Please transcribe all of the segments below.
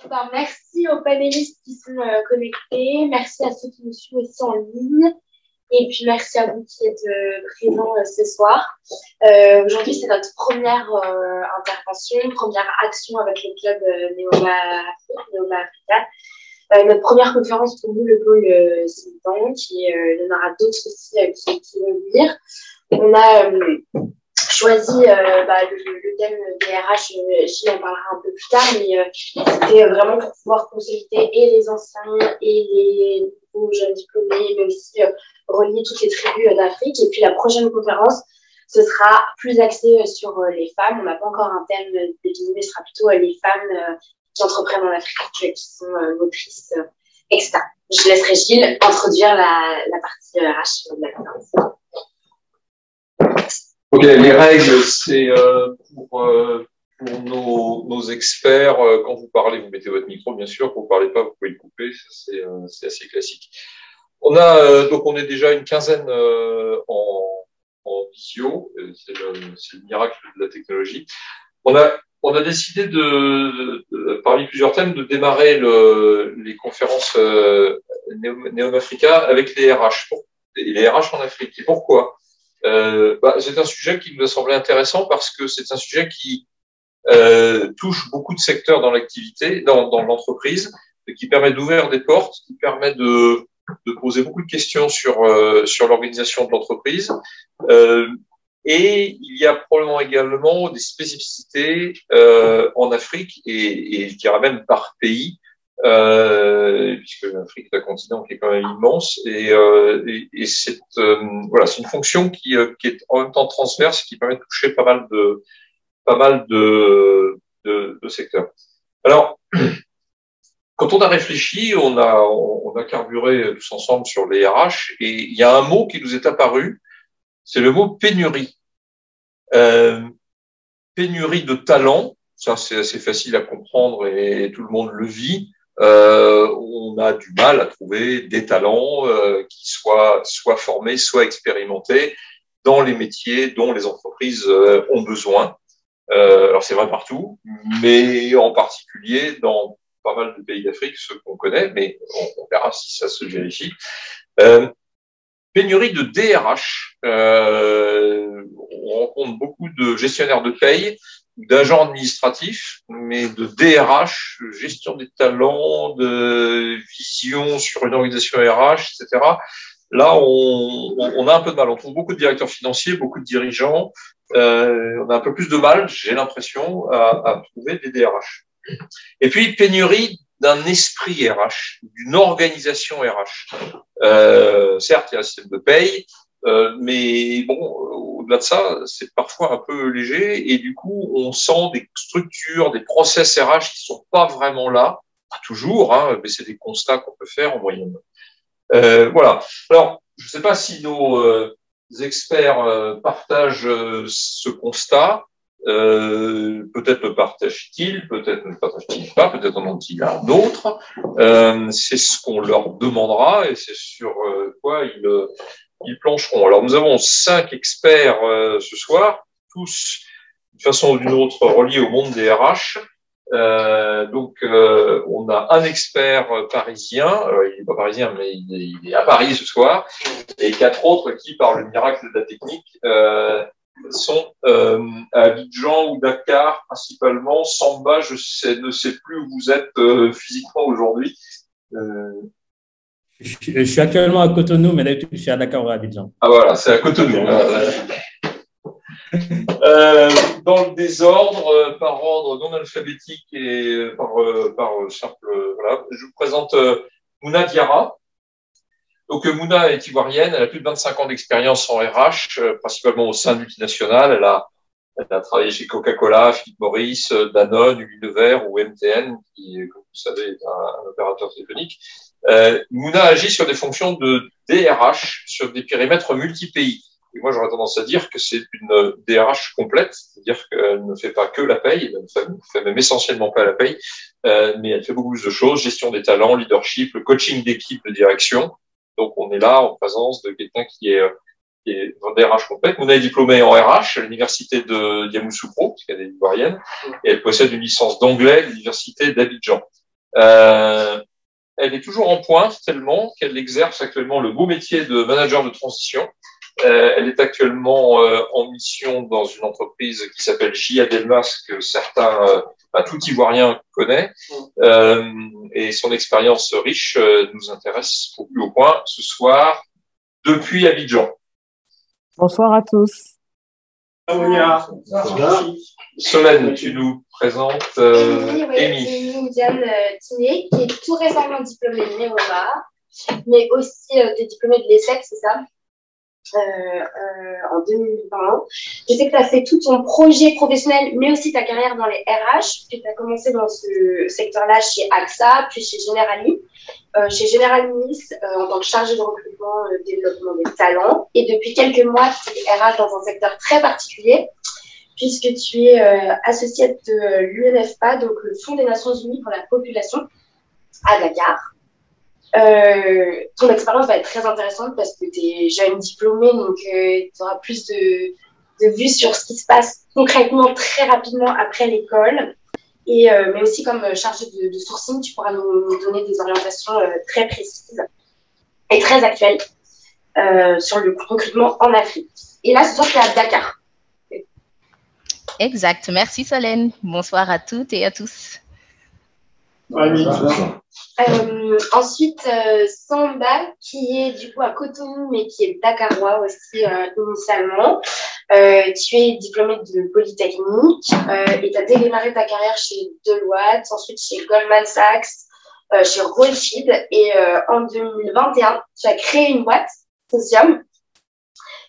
Ben, merci aux panélistes qui sont connectés. Merci à ceux qui nous suivent aussi en ligne. Et puis, merci à vous qui êtes présents ce soir. Aujourd'hui, c'est notre première intervention, première action avec le club Neoma Africa. Notre première conférence pour nous, le pôle Sultan, il y en aura d'autres aussi qui vont venir. On a choisi le thème des RH, j'y en parlera un peu plus tard, mais c'était vraiment pour pouvoir consolider et les anciens et les nouveaux jeunes diplômés, mais aussi relier toutes les tribus d'Afrique. Et puis la prochaine conférence, ce sera plus axé sur les femmes. On n'a pas encore un thème défini, mais ce sera plutôt les femmes qui entreprennent en Afrique, qui sont motrices, etc. Je laisserai Gilles introduire la partie RH de la conférence. Ok, les règles, c'est pour nos experts. Quand vous parlez, vous mettez votre micro, bien sûr. Quand vous ne parlez pas, vous pouvez le couper. C'est assez classique. On est déjà une quinzaine en visio. C'est le miracle de la technologie. On a décidé parmi plusieurs thèmes, de démarrer les conférences Neoma Africa avec les RH. Les RH en Afrique. Et pourquoi? C'est un sujet qui nous a semblé intéressant parce que c'est un sujet qui touche beaucoup de secteurs dans l'activité, dans l'entreprise, qui permet d'ouvrir des portes, qui permet de poser beaucoup de questions sur l'organisation de l'entreprise. Et il y a probablement également des spécificités en Afrique et je dirais même par pays, puisque l'Afrique est un continent qui est quand même immense et c'est une fonction qui est en même temps transverse, qui permet de toucher pas mal de secteurs. Alors, quand on a réfléchi, on a carburé tous ensemble sur les RH et il y a un mot qui nous est apparu, c'est le mot pénurie. Pénurie de talent, ça c'est assez facile à comprendre et tout le monde le vit. On a du mal à trouver des talents qui soient formés, soit expérimentés dans les métiers dont les entreprises ont besoin. Alors c'est vrai partout, mais en particulier dans pas mal de pays d'Afrique, ceux qu'on connaît, mais on verra si ça se vérifie. Pénurie de DRH. On rencontre beaucoup de gestionnaires de paye, d'agents administratifs, mais de DRH, gestion des talents, de vision sur une organisation RH, etc. Là, on a un peu de mal. On trouve beaucoup de directeurs financiers, beaucoup de dirigeants. On a un peu plus de mal, j'ai l'impression, à trouver des DRH. Et puis, pénurie d'un esprit RH, d'une organisation RH. Certes, il y a un système de paye, mais bon, au-delà de ça, c'est parfois un peu léger et du coup, on sent des structures, des process RH qui sont pas vraiment là, pas toujours, hein, mais c'est des constats qu'on peut faire en moyenne. Voilà. Alors, je ne sais pas si nos experts partagent ce constat. Peut-être le partagent-ils, peut-être ne le partagent-ils pas, peut-être en ont-ils un autre. C'est ce qu'on leur demandera et c'est sur quoi ils plancheront. Alors nous avons 5 experts ce soir, tous d'une façon ou d'une autre reliés au monde des RH. On a un expert parisien, il n'est pas parisien mais il est à Paris ce soir, et 4 autres qui, par le miracle de la technique, sont à Abidjan ou Dakar principalement. Samba, ne sais plus où vous êtes physiquement aujourd'hui. Je suis actuellement à Cotonou, mais d'habitude je suis à Dakar ou à Abidjan. Ah voilà, c'est à Cotonou. Dans le désordre, par ordre non alphabétique et par simple, voilà. Je vous présente Mouna Diarra. Donc, Mouna est ivoirienne, elle a plus de 25 ans d'expérience en RH, principalement au sein de multinationales. Elle a travaillé chez Coca-Cola, Philip Morris, Danone, Unilever ou MTN, qui, comme vous savez, est un opérateur téléphonique. Mouna agit sur des fonctions de DRH, sur des périmètres multi-pays. Et moi, j'aurais tendance à dire que c'est une DRH complète, c'est-à-dire qu'elle ne fait pas que la paye, elle ne fait même essentiellement pas la paye, mais elle fait beaucoup plus de choses, gestion des talents, leadership, le coaching d'équipe de direction. Donc, on est là en présence de quelqu'un qui est en DRH complète. Mouna est diplômée en RH à l'université de Yamoussoukro, parce qu'elle est ivoirienne, et elle possède une licence d'anglais à l'université d'Abidjan. Elle est toujours en pointe tellement qu'elle exerce actuellement le beau métier de manager de transition. Elle est actuellement en mission dans une entreprise qui s'appelle J.A. Delmas, que certains, tout Ivoirien connaît. Et son expérience riche nous intéresse au plus haut point ce soir depuis Abidjan. Bonsoir à tous. Solène, tu nous présentes Amy Diane Tiné, qui est tout récemment diplômée de Néoma, mais aussi t'es diplômée de l'ESSEC, c'est ça, en 2020. Je sais que tu as fait tout ton projet professionnel, mais aussi ta carrière dans les RH, puis tu as commencé dans ce secteur-là chez AXA, puis chez Generali. Chez General Mills, en tant que chargée de recrutement, développement des talents. Et depuis quelques mois, tu es RH dans un secteur très particulier, puisque tu es associée de l'UNFPA, donc le Fonds des Nations Unies pour la population, à Dakar. Ton expérience va être très intéressante parce que tu es jeune diplômée, donc tu auras plus de vues sur ce qui se passe concrètement très rapidement après l'école. Mais aussi comme chargée de sourcing, tu pourras nous donner des orientations très précises et très actuelles sur le recrutement en Afrique. Et là, ce soir, tu es à Dakar. Exact. Merci Solène. Bonsoir à toutes et à tous. Ensuite, Samba, qui est du coup à Cotonou, mais qui est dakarois aussi initialement. Tu es diplômée de Polytechnique et tu as démarré ta carrière chez Deloitte, ensuite chez Goldman Sachs, chez Rothschild. Et en 2021, tu as créé une boîte, Socium,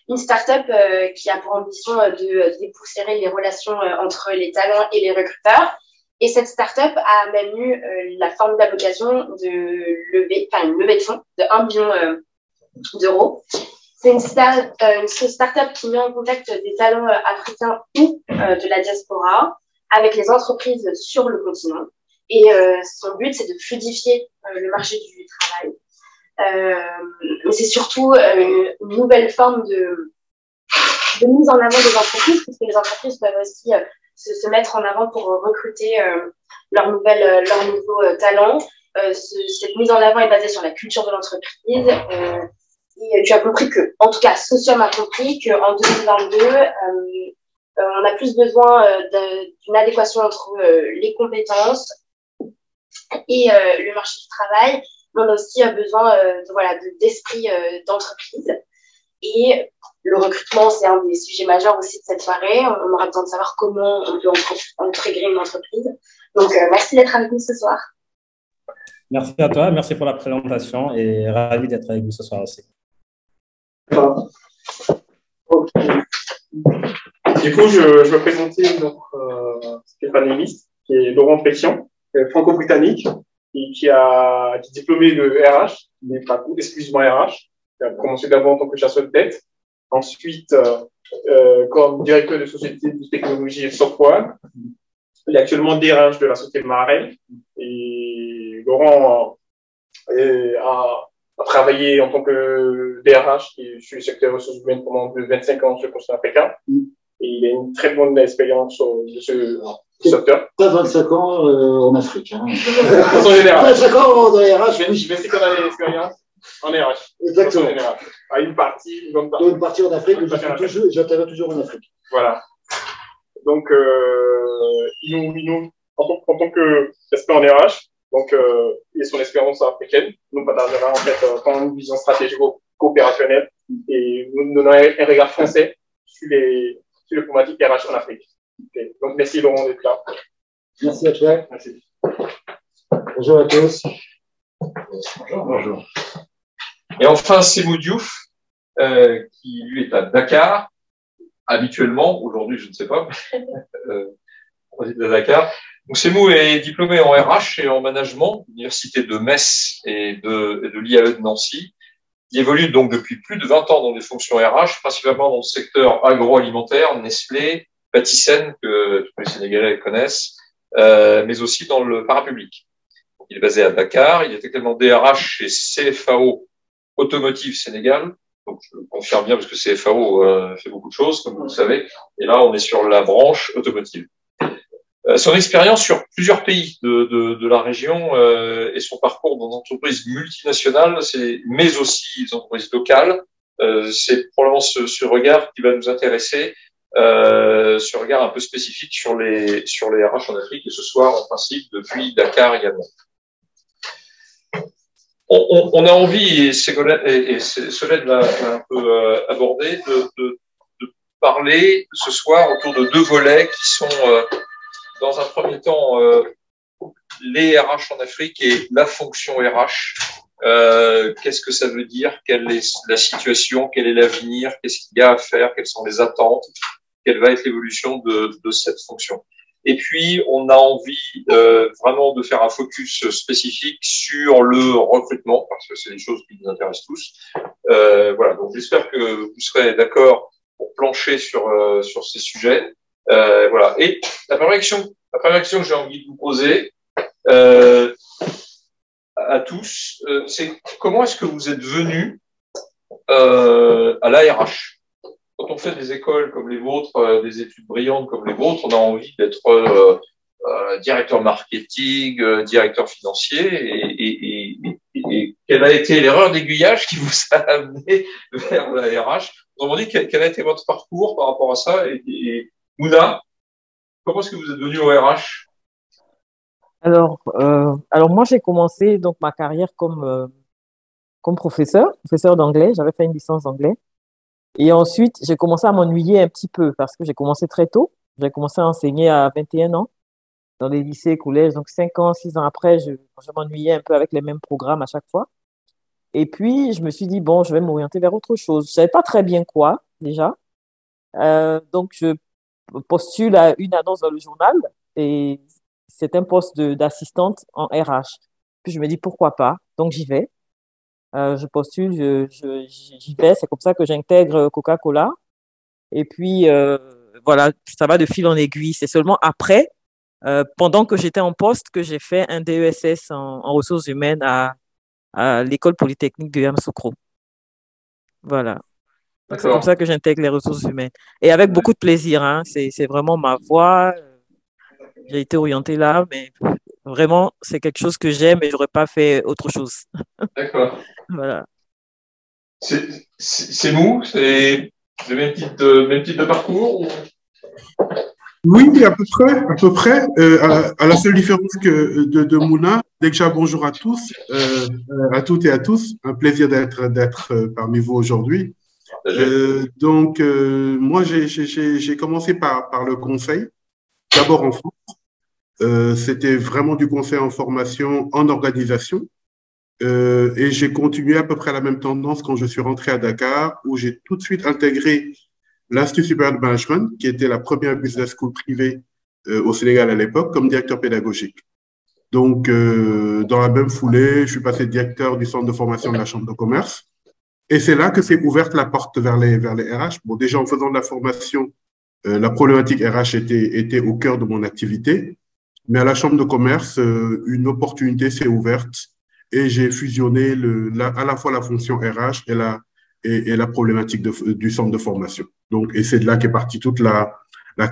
une start-up qui a pour ambition de dépoussiérer les relations entre les talents et les recruteurs. Et cette start-up a même eu la formidable occasion de lever, une levée de fonds de 1 million d'euros. C'est une start-up qui met en contact des talents africains ou de la diaspora avec les entreprises sur le continent. Et son but, c'est de fluidifier le marché du travail. Mais c'est surtout une nouvelle forme de mise en avant des entreprises, puisque les entreprises peuvent aussi se mettre en avant pour recruter leurs nouveaux talents. Cette mise en avant est basée sur la culture de l'entreprise. Et tu as compris que, en tout cas, Socium a compris qu'en 2022, on a plus besoin d'une adéquation entre les compétences et le marché du travail. Mais on a aussi besoin d'esprit d'entreprise. Et le recrutement, c'est un des sujets majeurs aussi de cette soirée. On aura besoin de savoir comment on peut intégrer une entreprise. Donc, merci d'être avec nous ce soir. Merci à toi, merci pour la présentation et ravi d'être avec vous ce soir aussi. Du coup, je vais présenter notre panéliste, qui est Laurent Pétion, franco-britannique, et qui est diplômé de RH, mais pas exclusivement RH. Il a commencé d'abord en tant que chasseur de tête, ensuite comme directeur de société de technologie et de software. Il est actuellement DRH de la société Marel. Et Laurent a travaillé en tant que DRH sur le secteur des ressources humaines pendant 25 ans sur le continent africain. Et il a une très bonne expérience de ce secteur. Pas 25 ans en Afrique. Hein. En général. 25 ans dans les RH. Je sais qu'on a l'expérience en RH. Exactement. À une partie, une partie en Afrique, j'interviens toujours en Afrique. Voilà. Donc, en tant qu'expert en RH, donc, et son expérience africaine, nous partagera en fait une vision stratégique coopérationnelle et nous donnons un regard français sur les problématiques RH en Afrique. Okay. Donc, merci Laurent d'être là. Merci à toi. Merci. Bonjour à tous. Bonjour. Et enfin, Semou Diouf, qui lui est à Dakar, habituellement, aujourd'hui je ne sais pas, on est à Dakar. Donc Semou est diplômé en RH et en management, l'université de Metz et de l'IAE de Nancy. Il évolue donc depuis plus de 20 ans dans des fonctions RH, principalement dans le secteur agroalimentaire, Nestlé, Patisen, que tous les Sénégalais connaissent, mais aussi dans le parapublic. Il est basé à Dakar, il est également DRH chez CFAO Automotive Sénégal. Donc, je le confirme bien parce que CFAO fait beaucoup de choses, comme vous le savez. Et là, on est sur la branche automotive. Son expérience sur plusieurs pays de la région et son parcours dans d'entreprises multinationales, mais aussi des entreprises locales, c'est probablement ce regard qui va nous intéresser, ce regard un peu spécifique sur les RH en Afrique, et ce soir en principe depuis Dakar également. On a envie, et Solène l'a un peu abordé, de parler ce soir autour de deux volets qui sont, dans un premier temps, les RH en Afrique et la fonction RH. Qu'est-ce que ça veut dire? Quelle est la situation? Quel est l'avenir? Qu'est-ce qu'il y a à faire? Quelles sont les attentes? Quelle va être l'évolution de cette fonction? Et puis, on a envie vraiment de faire un focus spécifique sur le recrutement, parce que c'est des choses qui nous intéressent tous. Voilà, donc j'espère que vous serez d'accord pour plancher sur ces sujets. Voilà. Et la première question que j'ai envie de vous poser à tous, c'est comment est-ce que vous êtes venus à l'ARH? Quand on fait des écoles comme les vôtres, des études brillantes comme les vôtres, on a envie d'être directeur marketing, directeur financier. Et quelle a été l'erreur d'aiguillage qui vous a amené vers la RH? Autrement dit, quel a été votre parcours par rapport à ça? Et Mouna, comment est-ce que vous êtes venu au RH? Alors moi, j'ai commencé donc ma carrière comme professeur d'anglais. J'avais fait une licence d'anglais. Et ensuite, j'ai commencé à m'ennuyer un petit peu parce que j'ai commencé très tôt. J'ai commencé à enseigner à 21 ans dans les lycées et collèges. Donc, 5 ans, 6 ans après, je m'ennuyais un peu avec les mêmes programmes à chaque fois. Et puis, je me suis dit, bon, je vais m'orienter vers autre chose. Je ne savais pas très bien quoi, déjà. Donc, je postule à une annonce dans le journal et c'est un poste d'assistante en RH. Puis, je me dis, pourquoi pas? Donc, j'y vais. Je postule, j'y vais. C'est comme ça que j'intègre Coca-Cola. Et puis, voilà, ça va de fil en aiguille. C'est seulement après, pendant que j'étais en poste, que j'ai fait un DESS en ressources humaines à l'École polytechnique de Yamoussoukro. Voilà. Donc, c'est comme ça que j'intègre les ressources humaines. Et avec beaucoup de plaisir, hein. C'est vraiment ma voie. J'ai été orientée là, mais vraiment, c'est quelque chose que j'aime et je n'aurais pas fait autre chose. D'accord. Voilà. C'est mou? C'est le même type de parcours? Oui, à peu près. À la seule différence que de Mouna. Déjà, bonjour à tous, à toutes et à tous. Un plaisir d'être parmi vous aujourd'hui. Moi, j'ai commencé par le conseil, d'abord en France. C'était vraiment du conseil en formation, en organisation. Et j'ai continué à peu près la même tendance quand je suis rentré à Dakar, où j'ai tout de suite intégré l'Institut supérieur de management, qui était la première business school privée au Sénégal à l'époque, comme directeur pédagogique. Donc, dans la même foulée, je suis passé directeur du centre de formation de la Chambre de commerce. Et c'est là que s'est ouverte la porte vers les RH. Bon, déjà, en faisant de la formation, la problématique RH était au cœur de mon activité. Mais à la Chambre de commerce, une opportunité s'est ouverte et j'ai fusionné à la fois la fonction RH et la problématique du centre de formation. Donc, et c'est de là qu'est partie toute la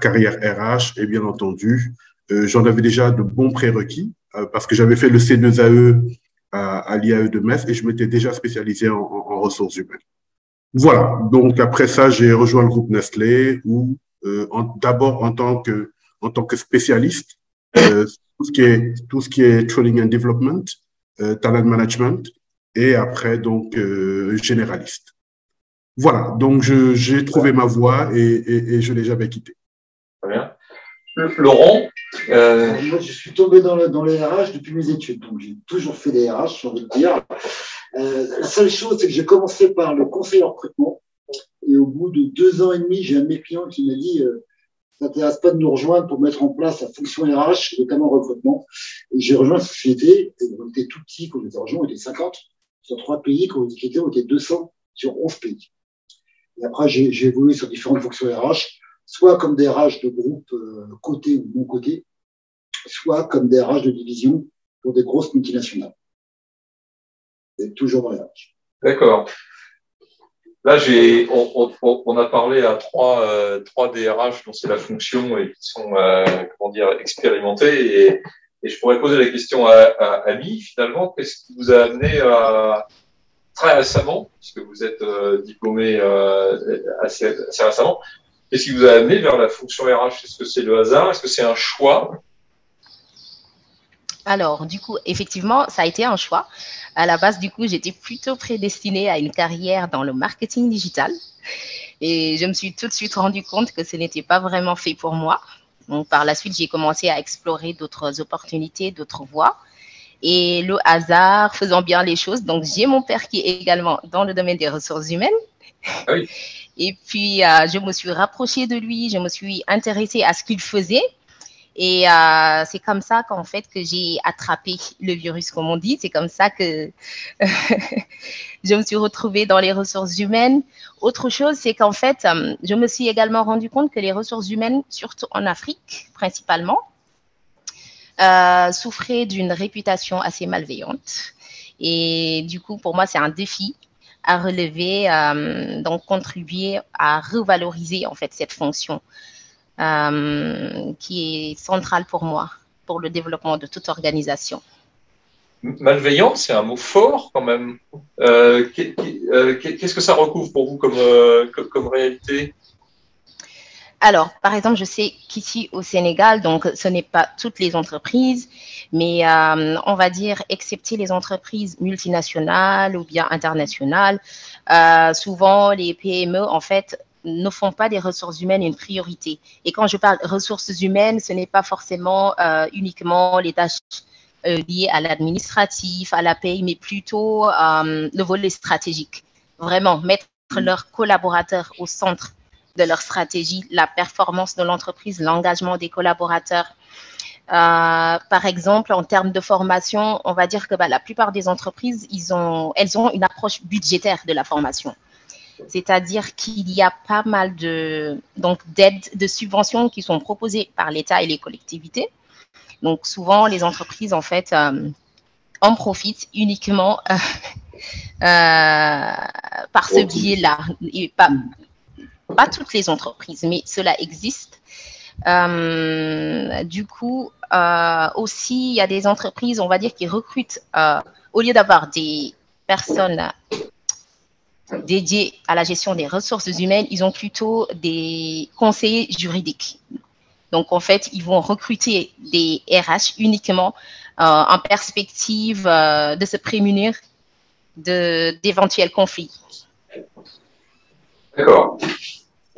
carrière RH. Et bien entendu, j'en avais déjà de bons prérequis parce que j'avais fait le C2AE à l'IAE de Metz et je m'étais déjà spécialisé en ressources humaines. Voilà. Donc, après ça, j'ai rejoint le groupe Nestlé où, d'abord en tant que spécialiste, tout ce qui est training and development, talent management et après, donc, généraliste. Voilà. Donc, j'ai trouvé ma voie et je ne l'ai jamais quittée. Très bien. Laurent? Moi, je suis tombé dans les RH depuis mes études. Donc, j'ai toujours fait des RH, j'ai envie de dire. La seule chose, c'est que j'ai commencé par le conseil en recrutement. Et au bout de 2 ans et demi, j'ai un de mes clients qui m'a dit ça t'intéresse pas de nous rejoindre pour mettre en place la fonction RH, notamment recrutement. Et j'ai rejoint la société. Et on était tout petits quand on les a rejoints, on était 50 sur 3 pays. Quand on était 200 sur 11 pays. Et après, j'ai évolué sur différentes fonctions RH, soit comme des RH de groupe cotés ou non cotés, soit comme des RH de division pour des grosses multinationales. Et toujours dans les RH. D'accord. Là, on a parlé à trois DRH dont c'est la fonction et qui sont, comment dire, expérimentés. Et je pourrais poser la question à Ali, finalement, qu'est-ce qui vous a amené très récemment, puisque vous êtes diplômé assez récemment, qu'est-ce qui vous a amené vers la fonction RH? Est-ce que c'est le hasard? Est-ce que c'est un choix? Alors, du coup, effectivement, ça a été un choix. À la base, du coup, j'étais plutôt prédestinée à une carrière dans le marketing digital. Et je me suis tout de suite rendu compte que ce n'était pas vraiment fait pour moi. Donc, par la suite, j'ai commencé à explorer d'autres opportunités, d'autres voies. Et le hasard faisant bien les choses, donc j'ai mon père qui est également dans le domaine des ressources humaines. Oui. Et puis, je me suis rapprochée de lui, je me suis intéressée à ce qu'il faisait. Et c'est comme ça qu'en fait que j'ai attrapé le virus, comme on dit. C'est comme ça que je me suis retrouvée dans les ressources humaines. Autre chose, c'est qu'en fait, je me suis également rendu compte que les ressources humaines, surtout en Afrique principalement, souffraient d'une réputation assez malveillante. Et du coup, pour moi, c'est un défi à relever, donc contribuer à revaloriser en fait cette fonction. Qui est centrale pour moi, pour le développement de toute organisation. Malveillant, c'est un mot fort quand même. Qu'est-ce que ça recouvre pour vous comme réalité? Alors, par exemple, je sais qu'ici au Sénégal, donc ce n'est pas toutes les entreprises, mais on va dire, excepté les entreprises multinationales ou bien internationales, souvent les PME, en fait, ne font pas des ressources humaines une priorité. Et quand je parle ressources humaines, ce n'est pas forcément uniquement les tâches liées à l'administratif, à la paye, mais plutôt le volet stratégique. Vraiment, mettre leurs collaborateurs au centre de leur stratégie, la performance de l'entreprise, l'engagement des collaborateurs. Par exemple, en termes de formation, on va dire que la plupart des entreprises, elles ont une approche budgétaire de la formation. C'est-à-dire qu'il y a pas mal d'aides, de subventions qui sont proposées par l'État et les collectivités. Donc, souvent, les entreprises, en fait, en profitent uniquement par ce biais-là. Et pas toutes les entreprises, mais cela existe. Du coup, aussi, il y a des entreprises, on va dire, qui recrutent, au lieu d'avoir des personnes dédiés à la gestion des ressources humaines, ils ont plutôt des conseillers juridiques. Donc, en fait, ils vont recruter des RH uniquement en perspective de se prémunir d'éventuels conflits. D'accord.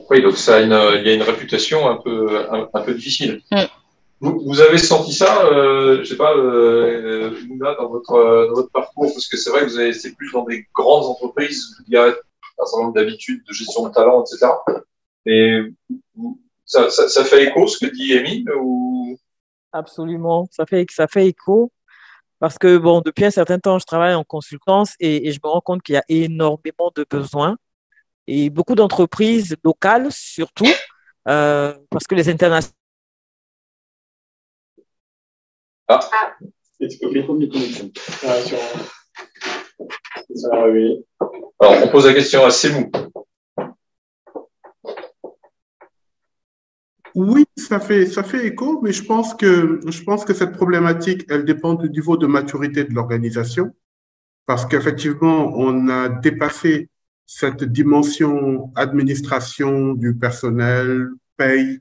Oui, donc il y a une réputation un peu difficile. Vous avez senti ça, je sais pas, Mouna, dans votre parcours, parce que c'est vrai que c'est plus dans des grandes entreprises où il y a un certain nombre d'habitudes de gestion de talent, etc. Et ça fait écho ce que dit Émile ou... Absolument, ça fait écho parce que bon, depuis un certain temps, je travaille en consultance et je me rends compte qu'il y a énormément de besoins et beaucoup d'entreprises locales surtout parce que les internationales. Alors, on pose la question à Semou. Oui, ça fait écho, mais je pense que cette problématique, elle dépend du niveau de maturité de l'organisation, parce qu'effectivement, on a dépassé cette dimension administration du personnel, paye,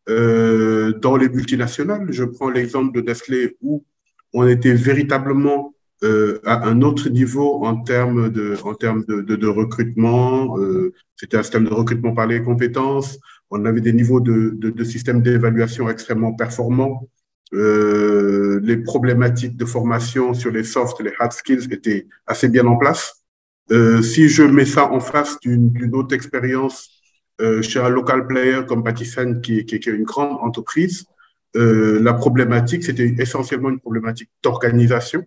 dans les multinationales. Je prends l'exemple de Nestlé où on était véritablement à un autre niveau en termes de recrutement. C'était un système de recrutement par les compétences. On avait des niveaux de système d'évaluation extrêmement performants. Les problématiques de formation sur les soft et les hard skills étaient assez bien en place. Si je mets ça en face d'une autre expérience chez un local player comme Patisen, qui est une grande entreprise, la problématique, c'était essentiellement une problématique d'organisation,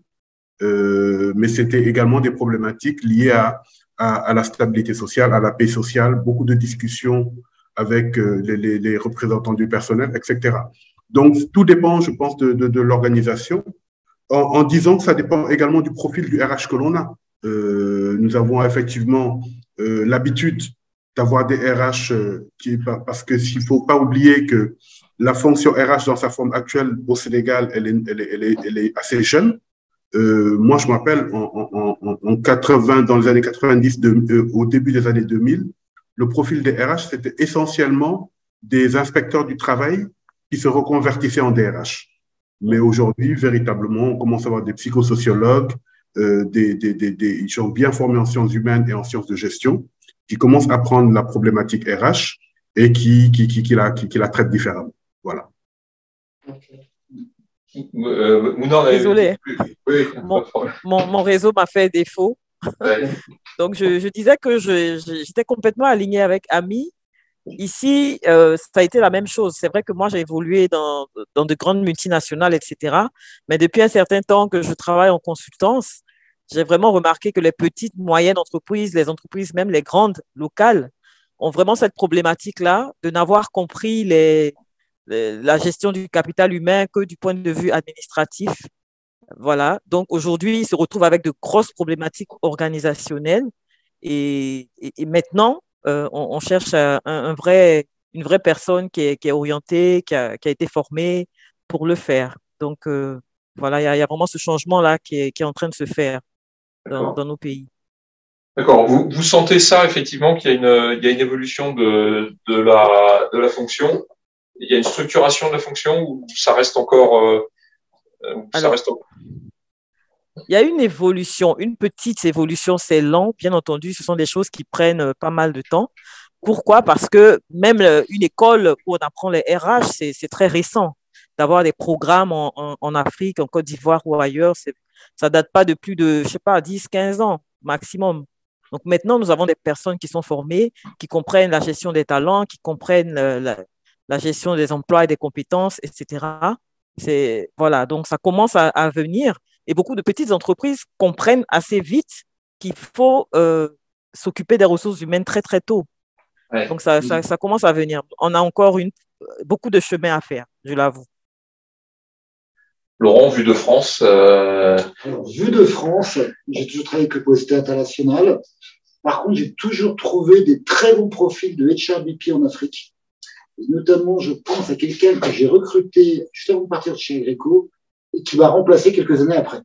mais c'était également des problématiques liées à la stabilité sociale, à la paix sociale, beaucoup de discussions avec les représentants du personnel, etc. Donc, tout dépend, je pense, de l'organisation, en disant que ça dépend également du profil du RH que l'on a. Nous avons effectivement l'habitude d'avoir des RH, parce que s'il ne faut pas oublier que la fonction RH dans sa forme actuelle au Sénégal, elle est assez jeune. Moi, je m'appelle en 80, dans les années 90, au début des années 2000, le profil des RH, c'était essentiellement des inspecteurs du travail qui se reconvertissaient en DRH. Mais aujourd'hui, véritablement, on commence à avoir des psychosociologues, des gens bien formés en sciences humaines et en sciences de gestion qui commencent à prendre la problématique RH et qui la traitent différemment. Voilà. Désolé, mon réseau m'a fait défaut. Ouais. Donc, je disais que j'étais complètement alignée avec Ami. Ici, ça a été la même chose. C'est vrai que moi, j'ai évolué dans de grandes multinationales, etc. Mais depuis un certain temps que je travaille en consultance, j'ai vraiment remarqué que les petites, moyennes entreprises, les entreprises, même les grandes locales, ont vraiment cette problématique-là de n'avoir compris la gestion du capital humain que du point de vue administratif. Voilà. Donc, aujourd'hui, ils se retrouvent avec de grosses problématiques organisationnelles. Et maintenant, on cherche une vraie personne qui est orientée, qui a été formée pour le faire. Donc, voilà, il y a vraiment ce changement-là qui est en train de se faire dans nos pays. D'accord. Vous sentez ça, effectivement, qu'il y a une évolution de la fonction? Il y a une structuration de la fonction ou ça reste encore… Il y a une évolution, une petite évolution, c'est lent, bien entendu, ce sont des choses qui prennent pas mal de temps. Pourquoi? Parce que même une école où on apprend les RH, c'est très récent. D'avoir des programmes en Afrique, en Côte d'Ivoire ou ailleurs, ça date pas de plus de, je sais pas, 10, 15 ans maximum. Donc maintenant, nous avons des personnes qui sont formées, qui comprennent la gestion des talents, qui comprennent la gestion des emplois et des compétences, etc. Voilà, donc ça commence à venir. Et beaucoup de petites entreprises comprennent assez vite qu'il faut s'occuper des ressources humaines très, très tôt. Ouais. Donc, ça commence à venir. On a encore beaucoup de chemin à faire, je l'avoue. Laurent, Vue de France Alors, Vue de France, j'ai toujours travaillé avec le Posité International. Par contre, j'ai toujours trouvé des très bons profils de HRBP en Afrique. Et notamment, je pense à quelqu'un que j'ai recruté juste avant de partir de chez Agrico, et qui m'a remplacé quelques années après.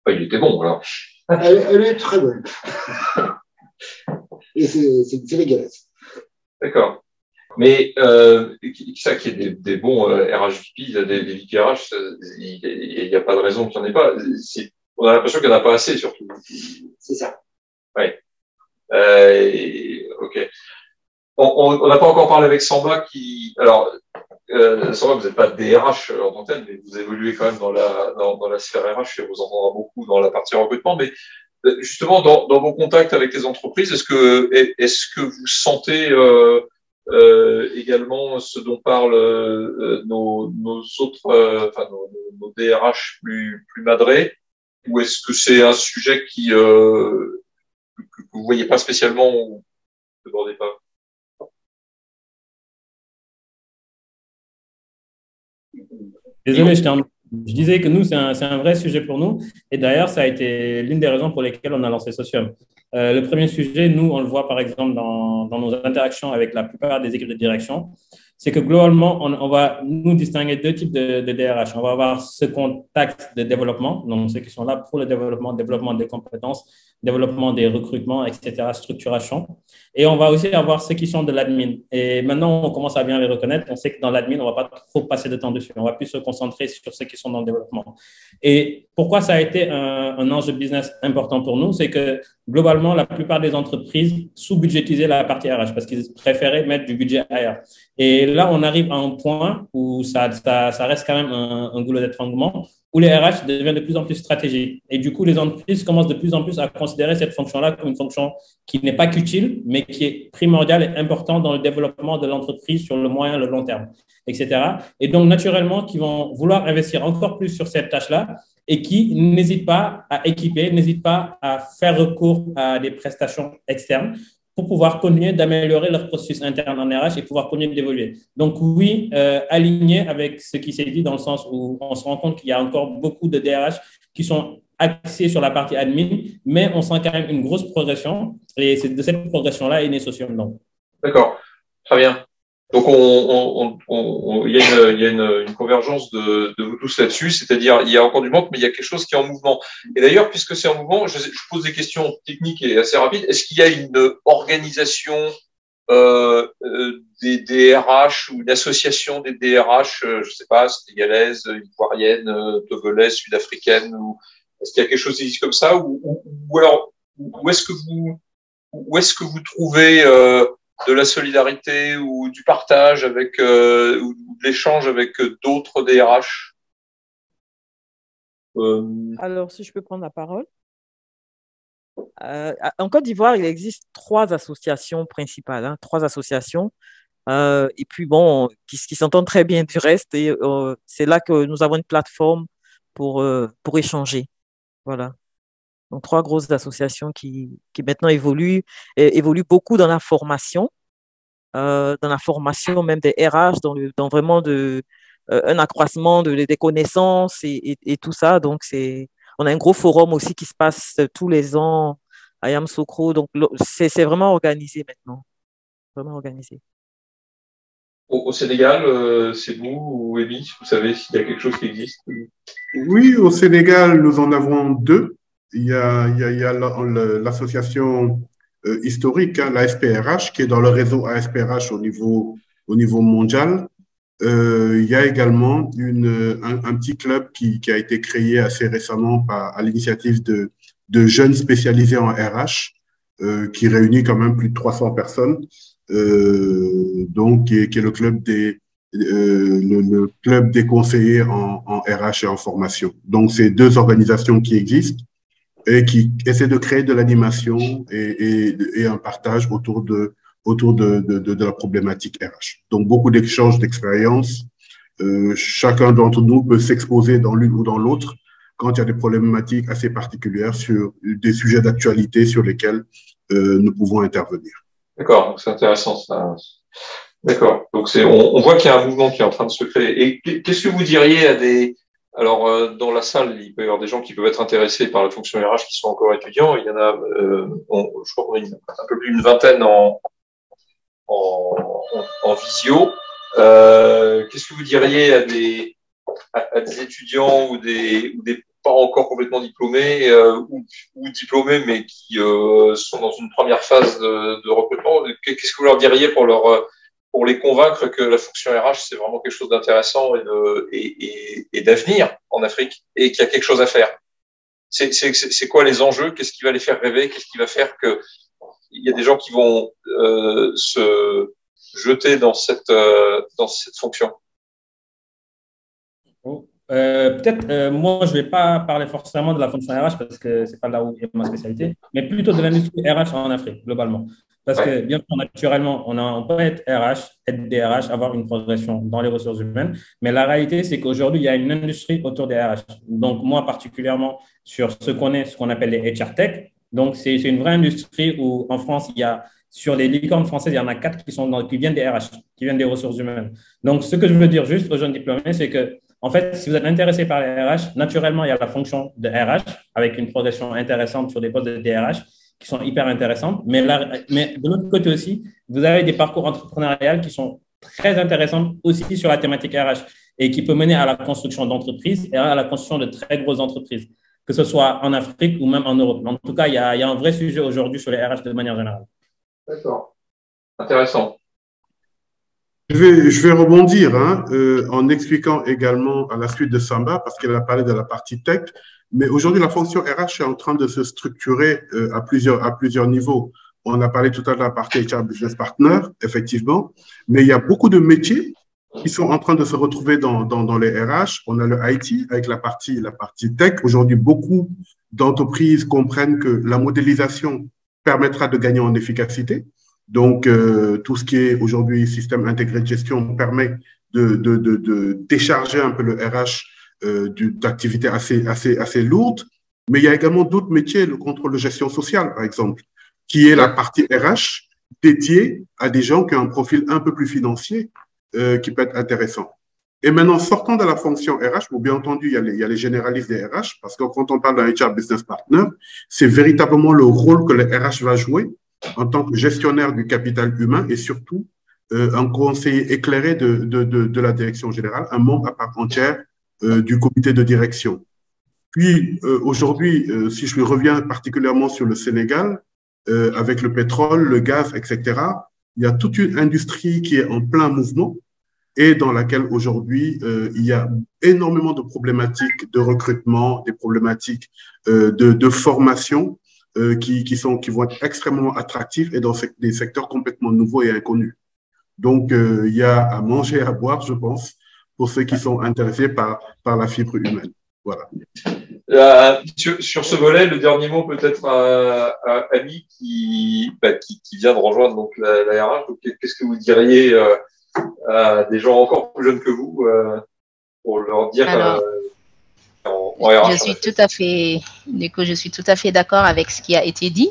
Il était bon, alors. Elle est très bonne. Et c'est sénégalaise. D'accord. Mais ça qui est des bons RHVP, des VP RH, il n'y a pas de raison qu'il n'y en ait pas. On a l'impression qu'il n'y en a pas assez, surtout. C'est ça. Oui. Ok. On n'a pas encore parlé avec Samba qui… Alors, Samba, vous n'êtes pas DRH en tant que tel, mais vous évoluez quand même dans la sphère RH et vous entendra beaucoup dans la partie recrutement. Mais justement, dans vos contacts avec les entreprises, est-ce que vous sentez également ce dont parlent nos autres, nos DRH plus madrés, ou est-ce que c'est un sujet que vous voyez pas spécialement ou que vous n'abordez pas? Désolé, je disais que nous, c'est un vrai sujet pour nous. Et d'ailleurs, ça a été l'une des raisons pour lesquelles on a lancé Socium. Le premier sujet, nous, on le voit par exemple dans nos interactions avec la plupart des équipes de direction, c'est que globalement, on va nous distinguer deux types de DRH. On va avoir ceux qu'on taxe de développement, donc ceux qui sont là pour le développement des compétences, développement des recrutements, etc., structuration. Et on va aussi avoir ceux qui sont de l'admin. Et maintenant, on commence à bien les reconnaître. On sait que dans l'admin, on ne va pas trop passer de temps dessus. On va plus se concentrer sur ceux qui sont dans le développement. Et pourquoi ça a été un enjeu business important pour nous? C'est que globalement, la plupart des entreprises sous-budgétisaient la partie RH parce qu'ils préféraient mettre du budget ailleurs. Et là, on arrive à un point où ça reste quand même un goulot d'étranglement, où les RH deviennent de plus en plus stratégiques. Et du coup, les entreprises commencent de plus en plus à considérer cette fonction-là comme une fonction qui n'est pas qu'utile, mais qui est primordiale et importante dans le développement de l'entreprise sur le moyen et le long terme, etc. Et donc, naturellement, qui vont vouloir investir encore plus sur cette tâche-là et qui n'hésitent pas à équiper, n'hésitent pas à faire recours à des prestations externes pour pouvoir continuer d'améliorer leur processus interne en RH et pouvoir continuer d'évoluer. Donc oui, aligné avec ce qui s'est dit dans le sens où on se rend compte qu'il y a encore beaucoup de DRH qui sont axé sur la partie admin, mais on sent quand même une grosse progression. Et c'est de cette progression-là est né Socium. Donc. D'accord, très bien. Donc, il y a une convergence de vous tous là-dessus, c'est-à-dire il y a encore du manque, mais il y a quelque chose qui est en mouvement. Et d'ailleurs, puisque c'est en mouvement, je pose des questions techniques et assez rapides. Est-ce qu'il y a une organisation des DRH ou une association des DRH, je sais pas, sénégalaise, ivoirienne, togolaise, sud-africaine, ou est-ce qu'il y a quelque chose qui existe comme ça, ou alors où est-ce que vous trouvez de la solidarité ou du partage avec ou de l'échange avec d'autres DRH? Alors, si je peux prendre la parole. En Côte d'Ivoire, il existe 3 associations principales, hein, 3 associations, et puis bon, qui s'entendent très bien du reste, et c'est là que nous avons une plateforme pour échanger. Voilà. Donc, 3 grosses associations qui maintenant évoluent beaucoup dans la formation même des RH, dans vraiment un accroissement des connaissances et tout ça. Donc, on a un gros forum aussi qui se passe tous les ans à Yamoussoukro. Donc, c'est vraiment organisé maintenant. Vraiment organisé. Au Sénégal, c'est vous ou Amy, vous savez s'il y a quelque chose qui existe? Oui, au Sénégal, nous en avons 2. Il y a l'association historique, hein, la SPRH, qui est dans le réseau ASPRH au niveau mondial. Il y a également un petit club qui a été créé assez récemment à l'initiative de jeunes spécialisés en RH, qui réunit quand même plus de 300 personnes, donc qui est le club le club des conseillers en RH et en formation. Donc, c'est 2 organisations qui existent et qui essaient de créer de l'animation et un partage autour de la problématique RH. Donc, beaucoup d'échanges d'expériences. Chacun d'entre nous peut s'exposer dans l'une ou dans l'autre quand il y a des problématiques assez particulières sur des sujets d'actualité sur lesquels nous pouvons intervenir. D'accord, c'est intéressant ça. D'accord. Donc on voit qu'il y a un mouvement qui est en train de se créer. Et qu'est-ce que vous diriez à alors dans la salle, il peut y avoir des gens qui peuvent être intéressés par la fonction RH qui sont encore étudiants. Il y en a, je crois qu'on a un peu plus d'une vingtaine en visio. Qu'est-ce que vous diriez à des étudiants ou des pas encore complètement diplômés ou diplômés mais qui sont dans une première phase de recrutement? Qu'est-ce que vous leur diriez pour les convaincre que la fonction RH, c'est vraiment quelque chose d'intéressant et d'avenir en Afrique et qu'il y a quelque chose à faire? C'est quoi les enjeux? Qu'est-ce qui va les faire rêver? Qu'est-ce qui va faire qu'il y a des gens qui vont se jeter dans cette fonction? Peut-être, moi, je ne vais pas parler forcément de la fonction RH parce que ce n'est pas là où est ma spécialité, mais plutôt de l'industrie RH en Afrique, globalement. Parce que, bien sûr, naturellement, on peut être RH, être DRH, avoir une progression dans les ressources humaines, mais la réalité, c'est qu'aujourd'hui, il y a une industrie autour des RH. Donc, moi, particulièrement, sur ce qu'on appelle les HR Tech. Donc, c'est une vraie industrie où, en France, sur les licornes françaises, il y en a 4 qui viennent des RH, qui viennent des ressources humaines. Donc, ce que je veux dire juste aux jeunes diplômés, c'est que, en fait, si vous êtes intéressé par les RH, naturellement, il y a la fonction de RH avec une progression intéressante sur des postes de DRH qui sont hyper intéressantes. Mais de l'autre côté aussi, vous avez des parcours entrepreneuriales qui sont très intéressants aussi sur la thématique RH et qui peut mener à la construction d'entreprises et à la construction de très grosses entreprises, que ce soit en Afrique ou même en Europe. En tout cas, il y a un vrai sujet aujourd'hui sur les RH de manière générale. D'accord. Intéressant. Je vais rebondir en expliquant également à la suite de Samba, parce qu'elle a parlé de la partie tech, mais aujourd'hui, la fonction RH est en train de se structurer à plusieurs niveaux. On a parlé tout à l'heure de la partie HR Business Partner, effectivement, mais il y a beaucoup de métiers qui sont en train de se retrouver dans les RH. On a le IT avec la partie tech. Aujourd'hui, beaucoup d'entreprises comprennent que la modélisation permettra de gagner en efficacité. Donc, tout ce qui est aujourd'hui système intégré de gestion permet de décharger un peu le RH d'activités assez lourdes. Mais il y a également d'autres métiers, le contrôle de gestion sociale, par exemple, qui est la partie RH dédiée à des gens qui ont un profil un peu plus financier qui peut être intéressant. Et maintenant, sortant de la fonction RH, bon, bien entendu, il y a les généralistes des RH, parce que quand on parle d'un HR Business Partner, c'est véritablement le rôle que le RH va jouer en tant que gestionnaire du capital humain et surtout un conseiller éclairé de la direction générale, un membre à part entière du comité de direction. Puis, aujourd'hui, si je reviens particulièrement sur le Sénégal, avec le pétrole, le gaz, etc., il y a toute une industrie qui est en plein mouvement et dans laquelle aujourd'hui, il y a énormément de problématiques de recrutement, des problématiques de formation qui vont être extrêmement attractives et dans des secteurs complètement nouveaux et inconnus. Donc, il y a à manger et à boire, je pense, pour ceux qui sont intéressés par la fibre humaine. Voilà. Sur ce volet, le dernier mot peut-être à Annie qui vient de rejoindre donc la RH. Donc, qu'est-ce que vous diriez à des gens encore plus jeunes que vous pour leur dire en RH? Je suis tout à fait d'accord avec ce qui a été dit.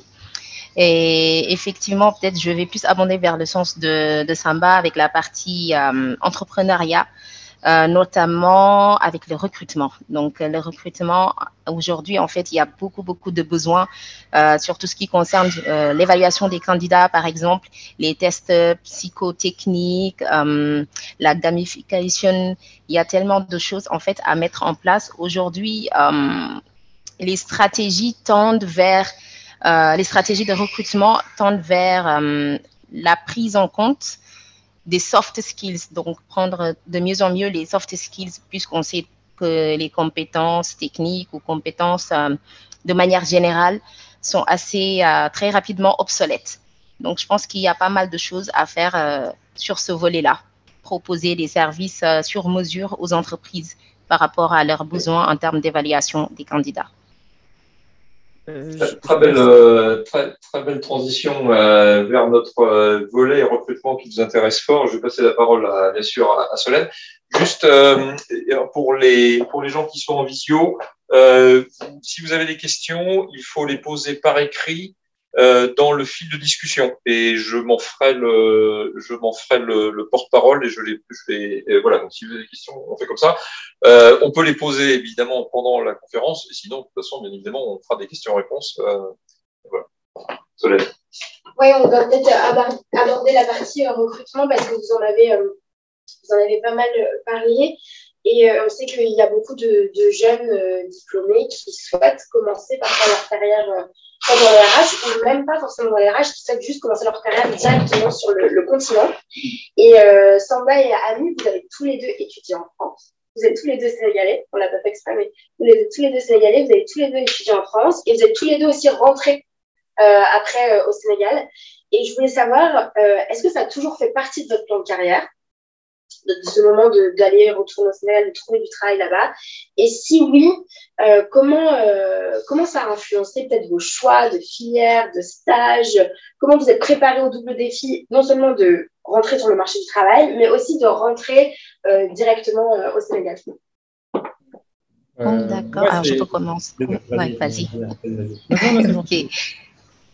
Et effectivement, peut-être je vais plus abonder vers le sens de Samba avec la partie entrepreneuriat, notamment avec le recrutement. Donc, le recrutement, aujourd'hui, en fait, il y a beaucoup de besoins sur tout ce qui concerne l'évaluation des candidats, par exemple, les tests psychotechniques, la gamification. Il y a tellement de choses, en fait, à mettre en place. Aujourd'hui, les stratégies de recrutement tendent vers la prise en compte des soft skills, donc prendre de mieux en mieux les soft skills, puisqu'on sait que les compétences techniques ou compétences de manière générale sont très rapidement obsolètes. Donc, je pense qu'il y a pas mal de choses à faire sur ce volet-là. Proposer des services sur mesure aux entreprises par rapport à leurs besoins en termes d'évaluation des candidats. Très belle transition vers notre volet recrutement qui nous intéresse fort. Je vais passer la parole bien sûr à Solène. Juste pour les gens qui sont en visio, si vous avez des questions, il faut les poser par écrit dans le fil de discussion et je m'en ferai le porte-parole et voilà. Donc si vous avez des questions, on fait comme ça. On peut les poser évidemment pendant la conférence et sinon de toute façon bien évidemment on fera des questions-réponses. Voilà. Solène. Oui, on va peut-être aborder la partie recrutement parce que vous en avez pas mal parlé. Et on sait qu'il y a beaucoup de jeunes diplômés qui souhaitent commencer parfois leur carrière soit dans les RH ou même pas forcément dans les RH, qui souhaitent juste commencer leur carrière directement sur le continent. Et Samba et Ami, vous avez tous les deux étudié en France. Vous êtes tous les deux sénégalais, on l'a pas fait exprès, mais vous êtes tous les deux sénégalais, vous avez tous les deux étudié en France et vous êtes tous les deux aussi rentrés après au Sénégal. Et je voulais savoir, est-ce que ça a toujours fait partie de votre plan de carrière, de ce moment d'aller retourner au Sénégal, de trouver du travail là-bas? Et si oui, comment ça a influencé peut-être vos choix de filière, de stage? Comment vous êtes préparé au double défi, non seulement de rentrer sur le marché du travail, mais aussi de rentrer directement au Sénégal? D'accord, alors je recommence. Ouais, vas-y. Ok.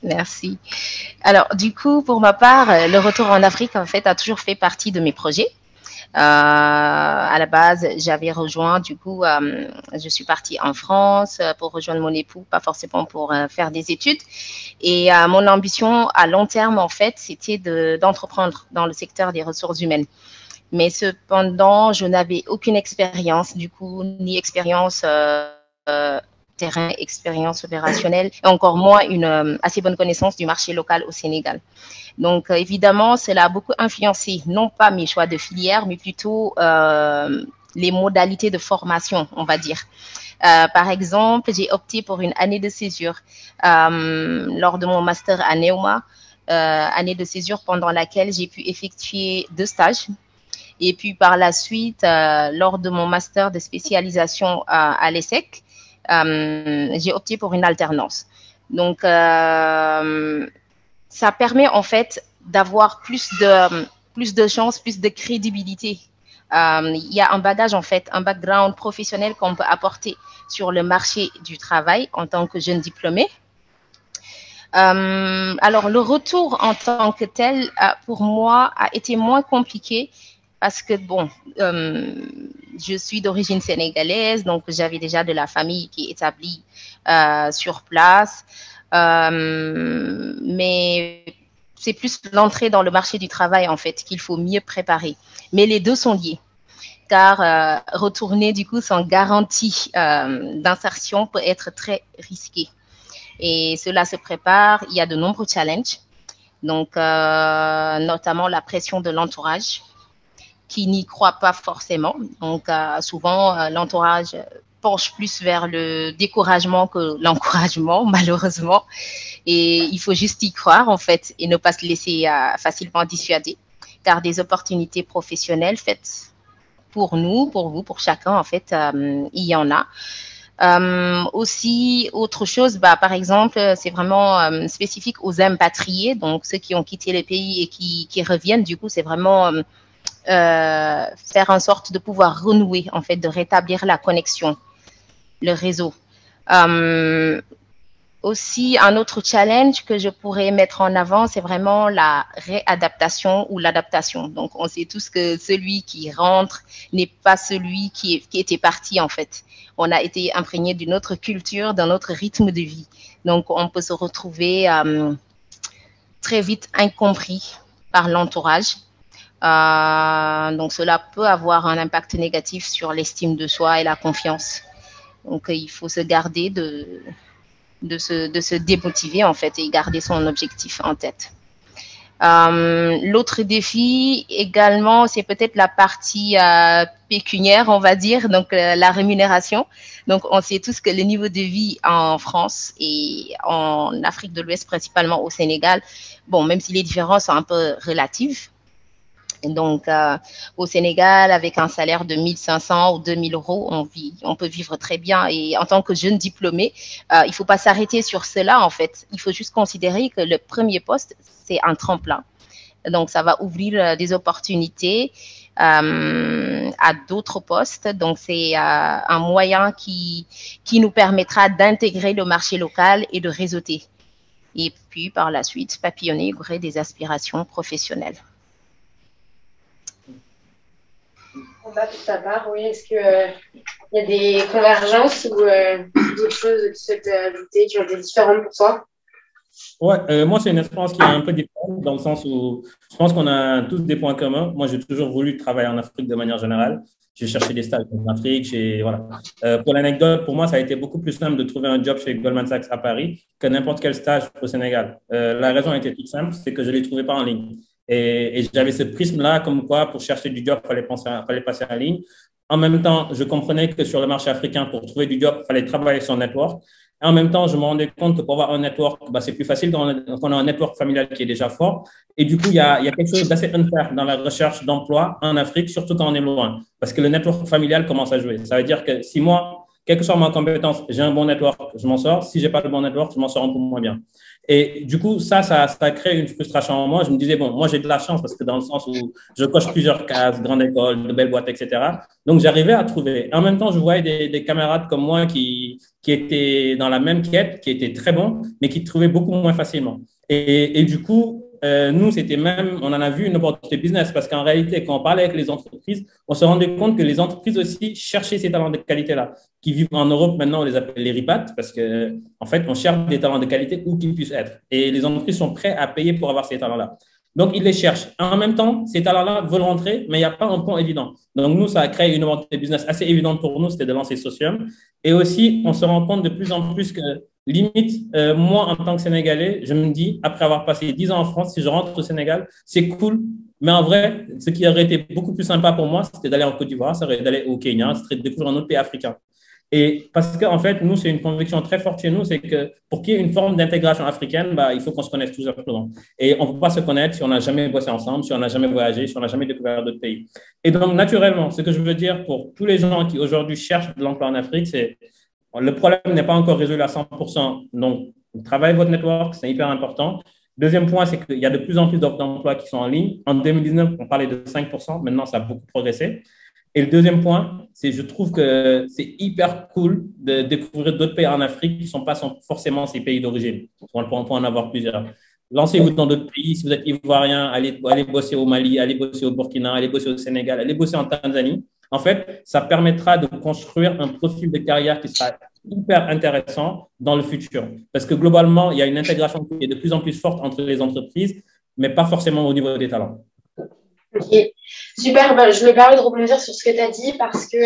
Merci. Alors, du coup, pour ma part, le retour en Afrique, en fait, a toujours fait partie de mes projets. À la base, j'avais rejoint, du coup, je suis partie en France pour rejoindre mon époux, pas forcément pour faire des études. Et mon ambition à long terme, en fait, c'était d'entreprendre dans le secteur des ressources humaines. Mais cependant, je n'avais aucune expérience, du coup, ni expérience terrain, expérience opérationnelle, et encore moins une assez bonne connaissance du marché local au Sénégal. Donc, évidemment, cela a beaucoup influencé, non pas mes choix de filière, mais plutôt les modalités de formation, on va dire. Par exemple, j'ai opté pour une année de césure lors de mon master à Neoma, année de césure pendant laquelle j'ai pu effectuer 2 stages. Et puis, par la suite, lors de mon master de spécialisation à l'ESSEC, j'ai opté pour une alternance. Donc, ça permet en fait d'avoir plus de chances, plus de crédibilité. Il y a un bagage en fait, un background professionnel qu'on peut apporter sur le marché du travail en tant que jeune diplômé. Alors, le retour en tant que tel, pour moi, a été moins compliqué parce que, bon, je suis d'origine sénégalaise, donc j'avais déjà de la famille qui est établie sur place. Mais c'est plus l'entrée dans le marché du travail, en fait, qu'il faut mieux préparer. Mais les deux sont liés, car retourner, du coup, sans garantie d'insertion peut être très risqué. Et cela se prépare. Il y a de nombreux challenges, donc notamment la pression de l'entourage, qui n'y croit pas forcément. Donc, souvent, l'entourage penche plus vers le découragement que l'encouragement, malheureusement. Et il faut juste y croire, en fait, et ne pas se laisser facilement dissuader, car des opportunités professionnelles faites pour nous, pour vous, pour chacun, en fait, il y en a. Aussi, autre chose, par exemple, c'est vraiment spécifique aux impatriés, donc ceux qui ont quitté le pays et qui reviennent. Du coup, c'est vraiment faire en sorte de pouvoir renouer, en fait, de rétablir la connexion, le réseau. Aussi, un autre challenge que je pourrais mettre en avant, c'est vraiment la réadaptation ou l'adaptation. Donc, on sait tous que celui qui rentre n'est pas celui qui était parti, en fait. On a été imprégné d'une autre culture, d'un autre rythme de vie. Donc, on peut se retrouver très vite incompris par l'entourage. Donc, cela peut avoir un impact négatif sur l'estime de soi et la confiance. Donc, il faut se garder de se démotiver, en fait, et garder son objectif en tête. L'autre défi également, c'est peut-être la partie pécuniaire, on va dire, donc la rémunération. Donc, on sait tous que le niveau de vie en France et en Afrique de l'Ouest, principalement au Sénégal, bon, même si les différences sont un peu relatives. Donc, au Sénégal, avec un salaire de 1 500 ou 2 000 euros, on peut vivre très bien. Et en tant que jeune diplômé, il ne faut pas s'arrêter sur cela, en fait. Il faut juste considérer que le premier poste, c'est un tremplin. Donc, ça va ouvrir des opportunités à d'autres postes. Donc, c'est un moyen qui nous permettra d'intégrer le marché local et de réseauter. Et puis, par la suite, papillonner auprès des aspirations professionnelles. Pour ta part, oui, est-ce qu'il y a des convergences ou d'autres choses que tu souhaites ajouter qui ont été différentes pour toi? Ouais, moi, c'est une expérience qui est un peu différente dans le sens où je pense qu'on a tous des points communs. Moi, j'ai toujours voulu travailler en Afrique de manière générale. J'ai cherché des stages en Afrique. Voilà. Pour l'anecdote, pour moi, ça a été beaucoup plus simple de trouver un job chez Goldman Sachs à Paris que n'importe quel stage au Sénégal. La raison était toute simple, c'est que je ne les trouvais pas en ligne. Et j'avais ce prisme-là, comme quoi, pour chercher du job, fallait passer en ligne. En même temps, je comprenais que sur le marché africain, pour trouver du job, il fallait travailler son network. Et en même temps, je me rendais compte que pour avoir un network, c'est plus facile quand on a un network familial qui est déjà fort. Et du coup, il y a quelque chose d'assez unfair dans la recherche d'emploi en Afrique, surtout quand on est loin. Parce que le network familial commence à jouer. Ça veut dire que si moi, quelle que soit ma compétence, j'ai un bon network, je m'en sors. Si je n'ai pas le bon network, je m'en sors un peu moins bien. Et du coup, ça a créé une frustration en moi. Je me disais, bon, moi, j'ai de la chance parce que dans le sens où je coche plusieurs cases, grande école, de belles boîtes, etc. Donc, j'arrivais à trouver. En même temps, je voyais des camarades comme moi qui étaient dans la même quête, qui étaient très bons, mais qui trouvaient beaucoup moins facilement. Et du coup, nous, on en a vu une opportunité business parce qu'en réalité, quand on parlait avec les entreprises, on se rendait compte que les entreprises aussi cherchaient ces talents de qualité-là. Qui vivent en Europe, maintenant, on les appelle les RIPAT parce que, en fait, on cherche des talents de qualité où qu'ils puissent être. Et les entreprises sont prêtes à payer pour avoir ces talents-là. Donc, ils les cherchent. En même temps, ces talents-là veulent rentrer, mais il n'y a pas un pont évident. Donc, nous, ça a créé une opportunité business assez évidente pour nous, c'était de lancer Socium. Et aussi, on se rend compte de plus en plus que, limite, moi, en tant que Sénégalais, je me dis, après avoir passé 10 ans en France, si je rentre au Sénégal, c'est cool. Mais en vrai, ce qui aurait été beaucoup plus sympa pour moi, c'était d'aller en Côte d'Ivoire, ça serait d'aller au Kenya, c'était de découvrir un autre pays africain. Et parce qu'en fait, nous, c'est une conviction très forte chez nous, c'est que pour qu'il y ait une forme d'intégration africaine, il faut qu'on se connaisse tous simplement. Et on ne peut pas se connaître si on n'a jamais bossé ensemble, si on n'a jamais voyagé, si on n'a jamais découvert d'autres pays. Et donc, naturellement, ce que je veux dire pour tous les gens qui aujourd'hui cherchent de l'emploi en Afrique, c'est le problème n'est pas encore résolu à 100%. Donc, travaillez votre network, c'est hyper important. Deuxième point, c'est qu'il y a de plus en plus d'offres d'emploi qui sont en ligne. En 2019, on parlait de 5%. Maintenant, ça a beaucoup progressé. Et le deuxième point, c'est je trouve que c'est hyper cool de découvrir d'autres pays en Afrique qui ne sont pas forcément ces pays d'origine. On peut en avoir plusieurs. Lancez-vous dans d'autres pays. Si vous êtes ivoirien, allez bosser au Mali, allez bosser au Burkina, allez bosser au Sénégal, allez bosser en Tanzanie. En fait, ça permettra de construire un profil de carrière qui sera hyper intéressant dans le futur. Parce que globalement, il y a une intégration qui est de plus en plus forte entre les entreprises, mais pas forcément au niveau des talents. Ok, super. Ben, je me permets de rebondir sur ce que tu as dit parce que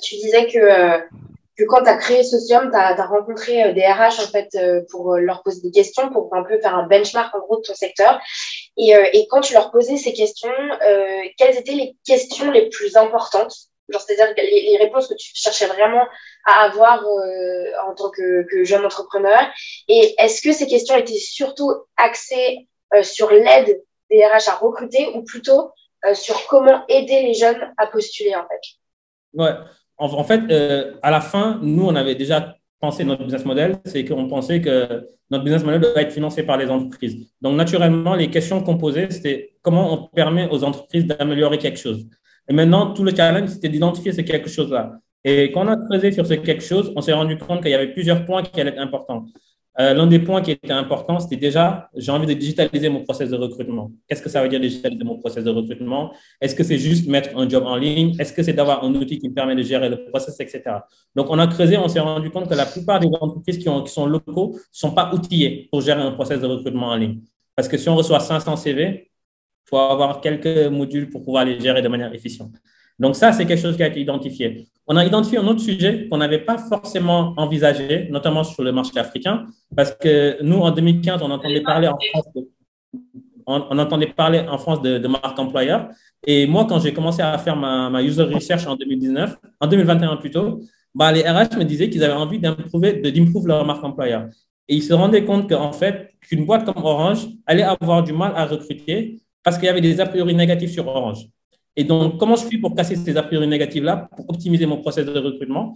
tu disais que quand tu as créé Socium, tu as rencontré des RH en fait, pour leur poser des questions, pour un peu faire un benchmark en gros de ton secteur. Et quand tu leur posais ces questions, quelles étaient les questions les plus importantes? Genre, c'est-à-dire les réponses que tu cherchais vraiment à avoir en tant que jeune entrepreneur. Et est-ce que ces questions étaient surtout axées sur l'aide des RH à recruter ou plutôt sur comment aider les jeunes à postuler en fait? Ouais. En fait, à la fin, nous, on avait déjà pensé notre business model, c'est qu'on pensait que notre business model doit être financé par les entreprises. Donc, naturellement, les questions qu'on posait, c'était comment on permet aux entreprises d'améliorer quelque chose. Et maintenant, tout le challenge, c'était d'identifier ce quelque chose-là. Et quand on a creusé sur ce quelque chose, on s'est rendu compte qu'il y avait plusieurs points qui allaient être importants. L'un des points qui était important, c'était déjà, j'ai envie de digitaliser mon process de recrutement. Qu'est-ce que ça veut dire digitaliser mon process de recrutement? Est-ce que c'est juste mettre un job en ligne? Est-ce que c'est d'avoir un outil qui me permet de gérer le process, etc. Donc, on a creusé, on s'est rendu compte que la plupart des entreprises qui sont locaux ne sont pas outillées pour gérer un process de recrutement en ligne. Parce que si on reçoit 500 CV, il faut avoir quelques modules pour pouvoir les gérer de manière efficiente. Donc, ça, c'est quelque chose qui a été identifié. On a identifié un autre sujet qu'on n'avait pas forcément envisagé, notamment sur le marché africain, parce que nous, en 2015, on entendait parler en France de marque employeur. Et moi, quand j'ai commencé à faire ma user research en 2021 plutôt, bah, les RH me disaient qu'ils avaient envie d'improve leur marque employeur. Et ils se rendaient compte qu'en fait, qu'une boîte comme Orange allait avoir du mal à recruter parce qu'il y avait des a priori négatifs sur Orange. Et donc, comment je fais pour casser ces a priori négatifs-là, pour optimiser mon process de recrutement?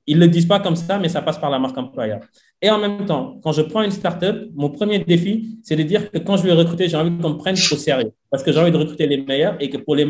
Ils ne le disent pas comme ça, mais ça passe par la marque employeur. Et en même temps, quand je prends une startup, mon premier défi, c'est de dire que quand je vais recruter, j'ai envie qu'on me prenne au sérieux. Parce que j'ai envie de recruter les meilleurs et que pour que les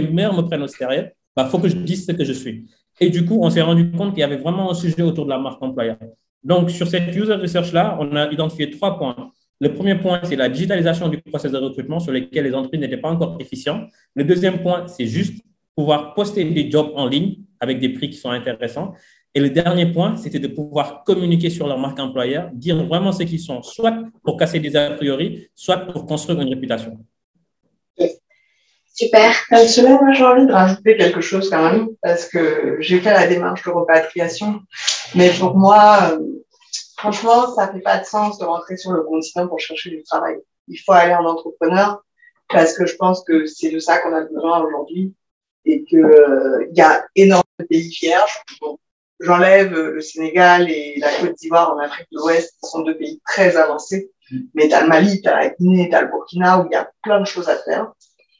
meilleurs me prennent au sérieux, il faut que je dise ce que je suis. Et du coup, on s'est rendu compte qu'il y avait vraiment un sujet autour de la marque employeur. Donc, sur cette user research-là, on a identifié 3 points. Le premier point, c'est la digitalisation du processus de recrutement sur lequel les entreprises n'étaient pas encore efficientes. Le deuxième point, c'est juste pouvoir poster des jobs en ligne avec des prix qui sont intéressants. Et le dernier point, c'était de pouvoir communiquer sur leur marque employeur, dire vraiment ce qu'ils sont, soit pour casser des a priori, soit pour construire une réputation. Super. Cela, moi, j'ai envie de rajouter quelque chose quand même, parce que j'ai fait la démarche de repatriation. Mais pour moi, franchement, ça fait pas de sens de rentrer sur le continent pour chercher du travail. Il faut aller en entrepreneur, parce que je pense que c'est de ça qu'on a besoin aujourd'hui et que y a énormément de pays vierges. Bon, j'enlève le Sénégal et la Côte d'Ivoire en Afrique de l'Ouest, qui sont 2 pays très avancés. Mais t'as le Mali, t'as la Guinée, t'as le Burkina, où il y a plein de choses à faire.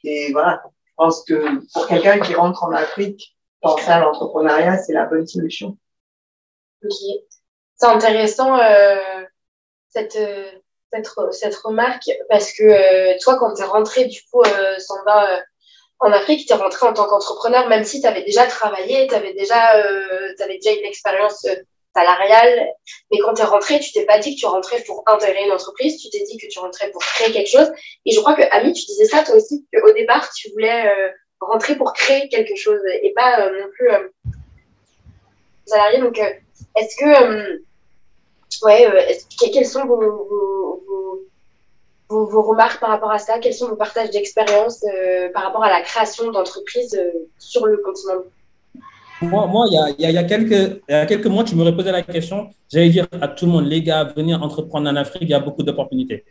Et voilà, je pense que pour quelqu'un qui rentre en Afrique, penser à l'entrepreneuriat, c'est la bonne solution. Ok. C'est intéressant cette remarque parce que toi, quand tu es rentré du coup, Samba, en Afrique, tu es rentré en tant qu'entrepreneur, même si tu avais déjà travaillé, tu avais déjà une expérience salariale. Mais quand tu es rentré, tu t'es pas dit que tu rentrais pour intégrer une entreprise, tu t'es dit que tu rentrais pour créer quelque chose. Et je crois que, Ami, tu disais ça toi aussi, qu'au départ, tu voulais rentrer pour créer quelque chose et pas non plus salarié. Donc, est-ce que... quelles sont vos remarques par rapport à ça? Quels sont vos partages d'expérience par rapport à la création d'entreprises sur le continent? Moi, il y a quelques mois, tu m'aurais posé la question. J'allais dire à tout le monde, les gars, venir entreprendre en Afrique, il y a beaucoup d'opportunités.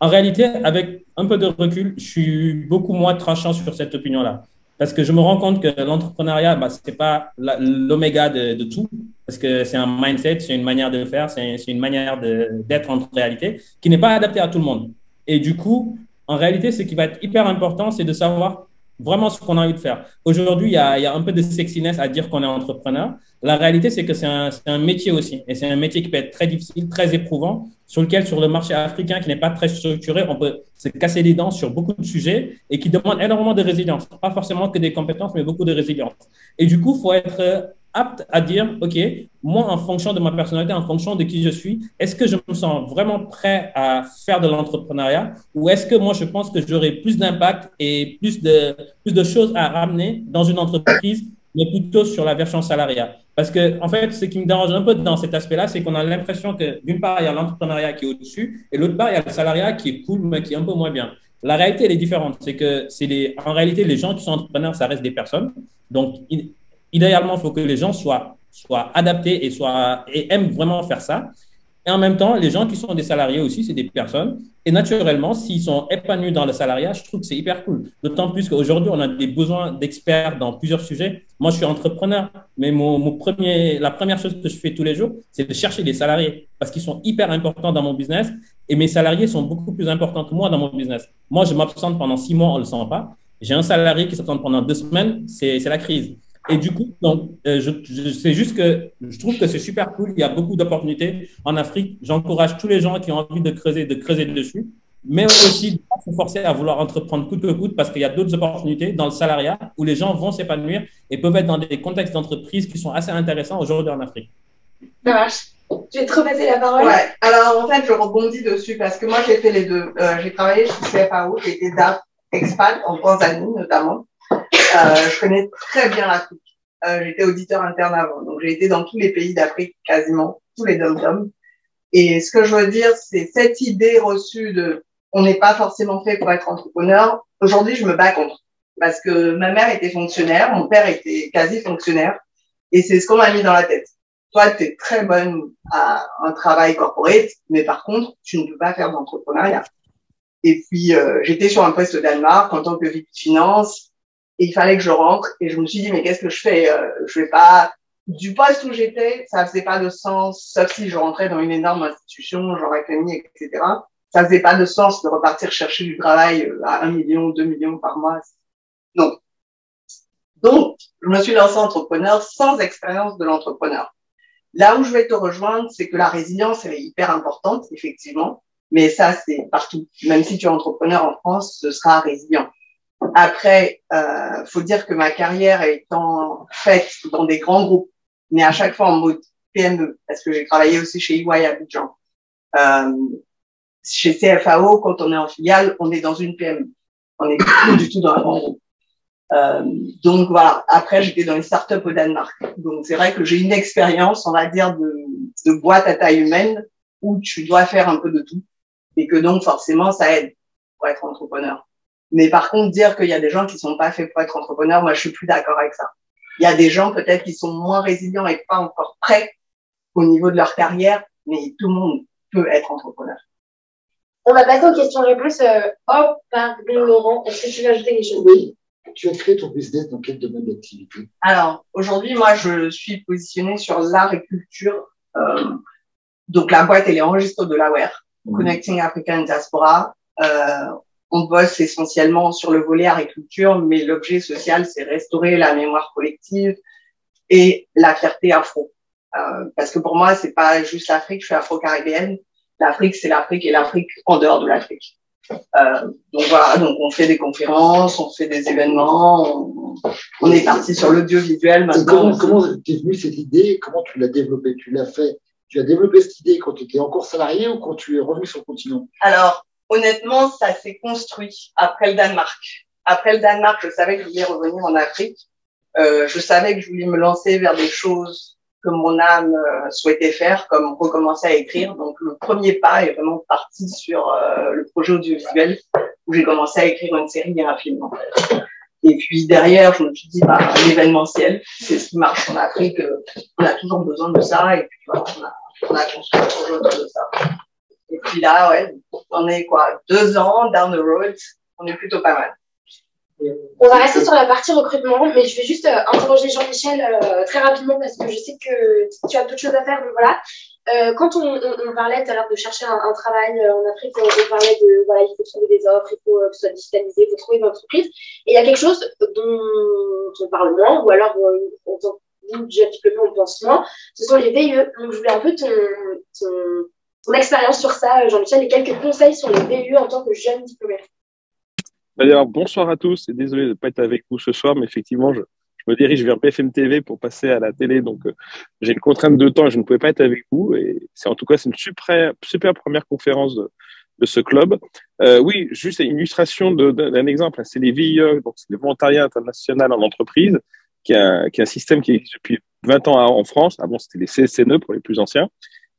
En réalité, avec un peu de recul, je suis beaucoup moins tranchant sur cette opinion-là. Parce que je me rends compte que l'entrepreneuriat, ce n'est pas l'oméga de tout. Parce que c'est un mindset, c'est une manière de faire, c'est une manière d'être en réalité qui n'est pas adaptée à tout le monde. Et du coup, en réalité, ce qui va être hyper important, c'est de savoir vraiment ce qu'on a envie de faire. Aujourd'hui, il y a un peu de sexiness à dire qu'on est entrepreneur. La réalité, c'est que c'est un métier aussi. Et c'est un métier qui peut être très difficile, très éprouvant, sur lequel, sur le marché africain qui n'est pas très structuré, on peut se casser les dents sur beaucoup de sujets et qui demande énormément de résilience. Pas forcément que des compétences, mais beaucoup de résilience. Et du coup, il faut être apte à dire, OK, moi, en fonction de ma personnalité, en fonction de qui je suis, est-ce que je me sens vraiment prêt à faire de l'entrepreneuriat ou est-ce que moi, je pense que j'aurai plus d'impact et plus de choses à ramener dans une entreprise, mais plutôt sur la version salariat. Parce que, en fait, ce qui me dérange un peu dans cet aspect-là, c'est qu'on a l'impression que, d'une part, il y a l'entrepreneuriat qui est au-dessus et l'autre part, il y a le salariat qui est cool, mais qui est un peu moins bien. La réalité, elle est différente. C'est que en réalité, les gens qui sont entrepreneurs, ça reste des personnes. Donc, idéalement, il faut que les gens soient adaptés et aiment vraiment faire ça. Et en même temps, les gens qui sont des salariés aussi, c'est des personnes. Et naturellement, s'ils sont épanouis dans le salariat, je trouve que c'est hyper cool. D'autant plus qu'aujourd'hui, on a des besoins d'experts dans plusieurs sujets. Moi, je suis entrepreneur, mais la première chose que je fais tous les jours, c'est de chercher des salariés parce qu'ils sont hyper importants dans mon business et mes salariés sont beaucoup plus importants que moi dans mon business. Moi, je m'absente pendant 6 mois, on ne le sent pas. J'ai un salarié qui s'absente pendant 2 semaines, c'est la crise. Et du coup, donc, c'est juste que je trouve que c'est super cool. Il y a beaucoup d'opportunités en Afrique. J'encourage tous les gens qui ont envie de creuser dessus, mais aussi de ne pas se forcer à vouloir entreprendre coûte que coûte parce qu'il y a d'autres opportunités dans le salariat où les gens vont s'épanouir et peuvent être dans des contextes d'entreprise qui sont assez intéressants aujourd'hui en Afrique. Ça marche. Je vais te repasser la parole. Ouais, alors en fait, je rebondis dessus parce que moi, j'ai fait les deux. J'ai travaillé chez CFAO, j'ai été DAF expat en Tanzanie notamment. Je connais très bien l'Afrique. J'étais auditeur interne avant, donc j'ai été dans tous les pays d'Afrique, quasiment tous les dom-toms. Et ce que je veux dire, c'est cette idée reçue de on n'est pas forcément fait pour être entrepreneur. Aujourd'hui, je me bats contre parce que ma mère était fonctionnaire, mon père était quasi fonctionnaire, et c'est ce qu'on m'a mis dans la tête. Toi, tu es très bonne à un travail corporate, mais par contre, tu ne peux pas faire d'entrepreneuriat. Et puis, j'étais sur un poste au Danemark en tant que VP de finance. Et il fallait que je rentre et je me suis dit, mais qu'est-ce que je fais? Je vais pas, du poste où j'étais, ça faisait pas de sens, sauf si je rentrais dans une énorme institution, genre Académie, etc. Ça faisait pas de sens de repartir chercher du travail à 1 million, 2 millions par mois. Non. Donc, je me suis lancée entrepreneur sans expérience de l'entrepreneur. Là où je vais te rejoindre, c'est que la résilience, elle est hyper importante, effectivement. Mais ça, c'est partout. Même si tu es entrepreneur en France, ce sera résilient. Après, faut dire que ma carrière étant faite dans des grands groupes, mais à chaque fois en mode PME, parce que j'ai travaillé aussi chez EY à Abidjan. Chez CFAO, quand on est en filiale, on est dans une PME. On n'est plus du tout dans un grand groupe. Donc voilà. Après, j'étais dans une start-up au Danemark. Donc c'est vrai que j'ai une expérience, on va dire, de boîte à taille humaine où tu dois faire un peu de tout et que donc forcément ça aide pour être entrepreneur. Mais par contre, dire qu'il y a des gens qui sont pas faits pour être entrepreneurs, moi, je suis plus d'accord avec ça. Il y a des gens peut-être qui sont moins résilients et pas encore prêts au niveau de leur carrière, mais tout le monde peut être entrepreneur. On va passer aux questions-réponses. Oh, pardon, Laurent, est-ce que tu veux ajouter quelque chose? Oui. Tu as créé ton business dans quel domaine d'activité? Alors, aujourd'hui, moi, je suis positionnée sur l'art et culture. Donc, la boîte, elle est enregistrée de l'AWARE, Connecting African Diaspora. On bosse essentiellement sur le volet agriculture, mais l'objet social, c'est restaurer la mémoire collective et la fierté afro. Parce que pour moi, c'est pas juste l'Afrique, je suis afro-caribéenne. L'Afrique, c'est l'Afrique et l'Afrique en dehors de l'Afrique. Donc voilà, donc on fait des conférences, on fait des événements, on est parti sur l'audiovisuel maintenant. Comment t'es venue cette idée? Comment tu l'as développée? Tu as développé cette idée quand tu étais encore salarié ou quand tu es revenu sur le continent? Alors, honnêtement, ça s'est construit après le Danemark. Après le Danemark, je savais que je voulais revenir en Afrique. Je savais que je voulais me lancer vers des choses que mon âme souhaitait faire, comme recommencer à écrire. Donc, le premier pas est vraiment parti sur le projet audiovisuel, où j'ai commencé à écrire une série et un film. En fait. Et puis derrière, je me suis dit, l'événementiel, c'est ce qui marche en Afrique. On a toujours besoin de ça. Et puis voilà, on a construit un projet autour de ça. Et puis là, ouais, on est 2 ans down the road, on est plutôt pas mal. On va rester sur la partie recrutement, mais je vais juste interroger Jean-Michel très rapidement parce que je sais que tu as d'autres choses à faire. Donc voilà. Quand on parlait tout à l'heure de chercher un travail en Afrique, on parlait de voilà, il faut trouver des offres, il faut que ce soit digitalisé, il faut trouver une entreprise. Et il y a quelque chose dont on parle moins, ou alors en tant que déjà diplômé, on pense moins, ce sont les VIE. Donc je voulais un peu ton expérience sur ça, Jean-Michel, et quelques conseils sur les VIE en tant que jeune diplômé. D'ailleurs, bonsoir à tous et désolé de ne pas être avec vous ce soir, mais effectivement, je me dirige vers BFM TV pour passer à la télé. Donc, j'ai une contrainte de temps et je ne pouvais pas être avec vous. Et en tout cas, c'est une super première conférence de ce club. Oui, juste une illustration d'un exemple. C'est les VIE, donc c'est le volontariat international en entreprise, qui est un système qui existe depuis 20 ans en France. Avant, c'était les CSNE pour les plus anciens,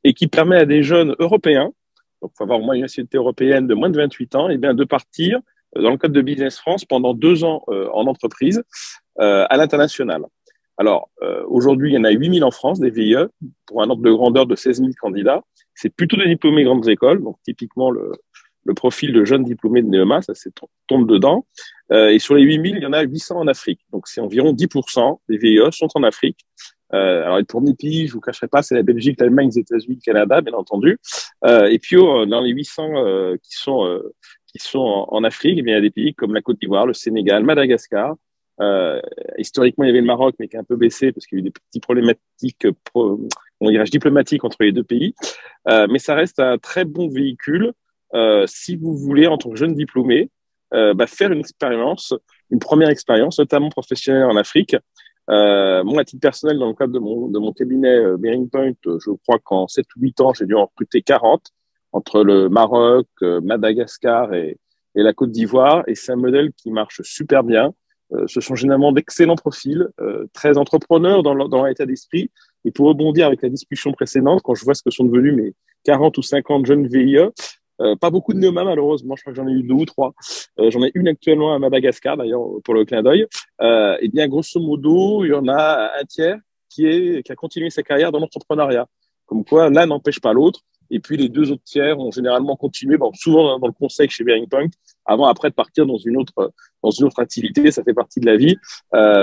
et qui permet à des jeunes européens, donc il faut avoir au moins une nationalité européenne de moins de 28 ans, et bien de partir dans le cadre de Business France pendant 2 ans en entreprise à l'international. Alors, aujourd'hui, il y en a 8000 en France, des VIE, pour un ordre de grandeur de 16 000 candidats. C'est plutôt des diplômés grandes écoles, donc typiquement le profil de jeunes diplômés de NEMA, ça tombe dedans. Et sur les 8000, il y en a 800 en Afrique. Donc, c'est environ 10% des VIE sont en Afrique. Alors, les premiers pays, je vous cacherai pas, c'est la Belgique, l'Allemagne, les États-Unis, le Canada, bien entendu. Et puis, dans les 800 qui sont en Afrique, eh bien, il y a des pays comme la Côte d'Ivoire, le Sénégal, Madagascar. Historiquement, il y avait le Maroc, mais qui a un peu baissé parce qu'il y a eu des petites problématiques diplomatiques entre les deux pays. Mais ça reste un très bon véhicule si vous voulez, en tant que jeune diplômé, faire une première expérience, notamment professionnelle en Afrique. Moi, à titre personnel, dans le cadre de mon cabinet Bearing Point, je crois qu'en 7 ou 8 ans, j'ai dû en recruter 40 entre le Maroc, Madagascar et la Côte d'Ivoire. Et c'est un modèle qui marche super bien. Ce sont généralement d'excellents profils, très entrepreneurs dans leur état d'esprit. Et pour rebondir avec la discussion précédente, quand je vois ce que sont devenus mes 40 ou 50 jeunes VIE, pas beaucoup de NEOMA, malheureusement. Je crois que j'en ai eu 2 ou 3. J'en ai une actuellement à Madagascar, d'ailleurs, pour le clin d'œil. Et bien, grosso modo, il y en a un tiers qui a continué sa carrière dans l'entrepreneuriat. Comme quoi, l'un n'empêche pas l'autre. Et puis, les 2 autres tiers ont généralement continué, souvent dans le conseil chez Bearing Point, après de partir dans une autre activité. Ça fait partie de la vie.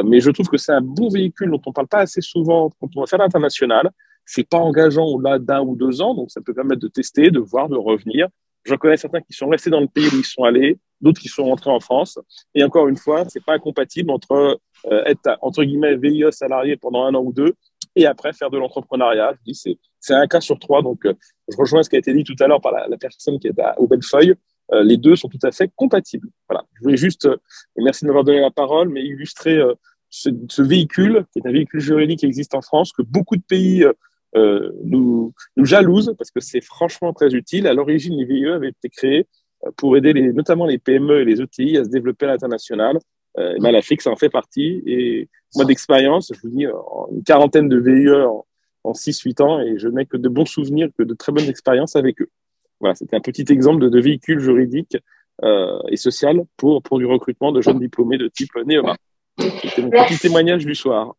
Mais je trouve que c'est un bon véhicule dont on parle pas assez souvent quand on va faire l'international. C'est pas engageant au-delà d'1 ou 2 ans, donc ça peut permettre de tester, de voir, de revenir. J'en connais certains qui sont restés dans le pays où ils sont allés, d'autres qui sont rentrés en France. Et encore une fois, c'est pas incompatible entre être, entre guillemets, VIE salarié pendant 1 an ou 2 et après faire de l'entrepreneuriat. Je dis, c'est un cas sur 3. Donc, je rejoins ce qui a été dit tout à l'heure par la personne qui est au Bellefeuille. Les deux sont tout à fait compatibles. Voilà. Je voulais juste, et merci de m'avoir donné la parole, mais illustrer ce véhicule, qui est un véhicule juridique qui existe en France, que beaucoup de pays nous jalousent, parce que c'est franchement très utile. À l'origine, les VIE avaient été créés pour aider notamment les PME et les ETI à se développer à l'international. L'Afrique, ça en fait partie. Et moi, d'expérience, je vous dis, une quarantaine de VIE en 6-8 ans, et je n'ai que de bons souvenirs, que de très bonnes expériences avec eux. Voilà, c'était un petit exemple de véhicule juridique et social pour du recrutement de jeunes diplômés de type NEOMA. C'était mon petit témoignage du soir.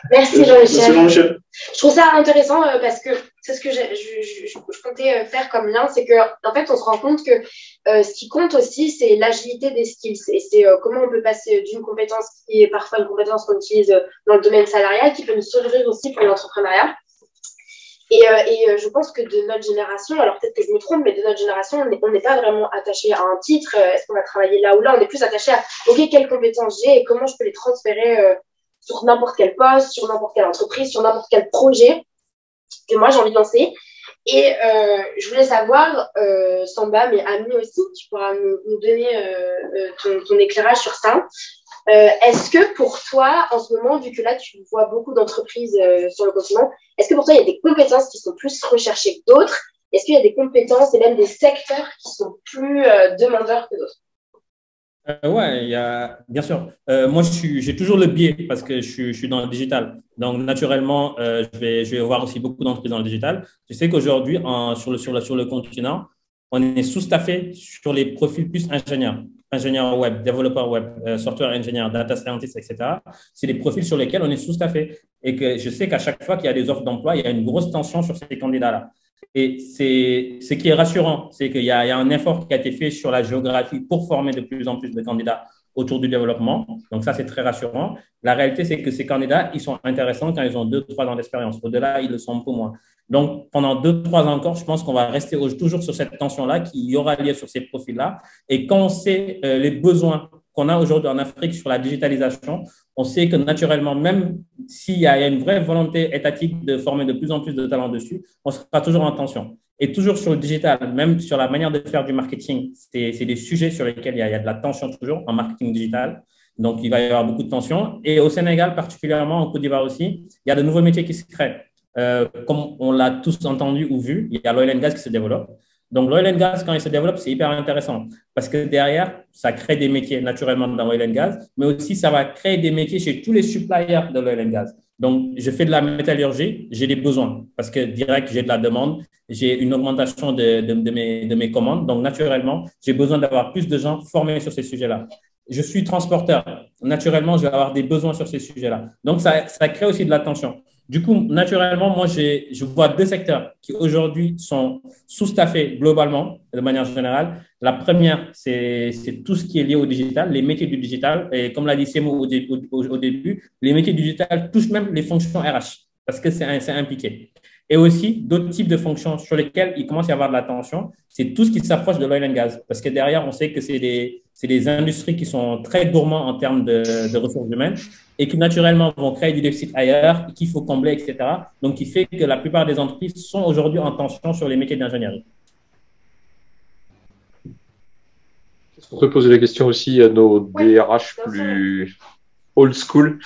Merci Jean-Michel. Je trouve ça intéressant parce que c'est ce que je comptais faire comme lien, c'est que en fait on se rend compte que ce qui compte aussi c'est l'agilité des skills et c'est comment on peut passer d'une compétence qui est parfois une compétence qu'on utilise dans le domaine salarial qui peut nous servir aussi pour l'entrepreneuriat. Et je pense que de notre génération, alors peut-être que je me trompe, mais de notre génération, on n'est pas vraiment attaché à un titre. Est-ce qu'on va travailler là ou là? On est plus attaché à, OK, quelles compétences j'ai et comment je peux les transférer sur n'importe quel poste, sur n'importe quelle entreprise, sur n'importe quel projet que moi j'ai envie de lancer. Et je voulais savoir, Samba, mais Ami aussi, tu pourras nous donner ton éclairage sur ça. Est-ce que pour toi, en ce moment, vu que là tu vois beaucoup d'entreprises sur le continent, est-ce que pour toi il y a des compétences qui sont plus recherchées que d'autres? Est-ce qu'il y a des compétences et même des secteurs qui sont plus demandeurs que d'autres? Ouais, bien sûr. Moi, j'ai toujours le biais parce que je suis dans le digital. Donc, naturellement, je vais voir aussi beaucoup d'entreprises dans le digital. Je sais qu'aujourd'hui, sur le continent, on est sous-staffé sur les profils plus ingénieurs web, développeurs web, software engineer, data scientist, etc. C'est des profils sur lesquels on est sous-staffé. Et que je sais qu'à chaque fois qu'il y a des offres d'emploi, il y a une grosse tension sur ces candidats-là. Et ce qui est rassurant, c'est qu'il y a un effort qui a été fait sur la géographie pour former de plus en plus de candidats autour du développement. Donc, ça, c'est très rassurant. La réalité, c'est que ces candidats, ils sont intéressants quand ils ont 2-3 ans d'expérience. Au-delà, ils le sont un peu moins. Donc, pendant 2-3 ans encore, je pense qu'on va rester toujours sur cette tension-là qui y aura lieu sur ces profils-là. Et quand on sait les besoins qu'on a aujourd'hui en Afrique sur la digitalisation, on sait que naturellement, même s'il y a une vraie volonté étatique de former de plus en plus de talents dessus, on sera toujours en tension. Et toujours sur le digital, même sur la manière de faire du marketing, c'est des sujets sur lesquels il y a de la tension toujours en marketing digital. Donc, il va y avoir beaucoup de tensions. Et au Sénégal, particulièrement, en Côte d'Ivoire aussi, il y a de nouveaux métiers qui se créent. Comme on l'a tous entendu ou vu, il y a l'oil and gas qui se développe. Donc, l'oil and gas, quand il se développe, c'est hyper intéressant parce que derrière, ça crée des métiers naturellement dans l'oil and gas, mais aussi ça va créer des métiers chez tous les suppliers de l'oil and gas. Donc, je fais de la métallurgie, j'ai des besoins parce que direct, j'ai de la demande, j'ai une augmentation de mes commandes. Donc, naturellement, j'ai besoin d'avoir plus de gens formés sur ces sujets-là. Je suis transporteur. Naturellement, je vais avoir des besoins sur ces sujets-là. Donc, ça crée aussi de la tension. Du coup, naturellement, moi, je vois deux secteurs qui aujourd'hui sont sous-staffés globalement, de manière générale. La première, c'est tout ce qui est lié au digital, les métiers du digital. Et comme l'a dit Semo au début, les métiers du digital touchent même les fonctions RH parce que c'est impliqué. Et aussi, d'autres types de fonctions sur lesquelles il commence à y avoir de la tension, c'est tout ce qui s'approche de l'oil and gas. Parce que derrière, on sait que c'est des industries qui sont très gourmands en termes de ressources humaines et qui naturellement vont créer du déficit ailleurs, qu'il faut combler, etc. Donc, qui fait que la plupart des entreprises sont aujourd'hui en tension sur les métiers d'ingénierie. On peut poser la question aussi à nos DRH plus old school.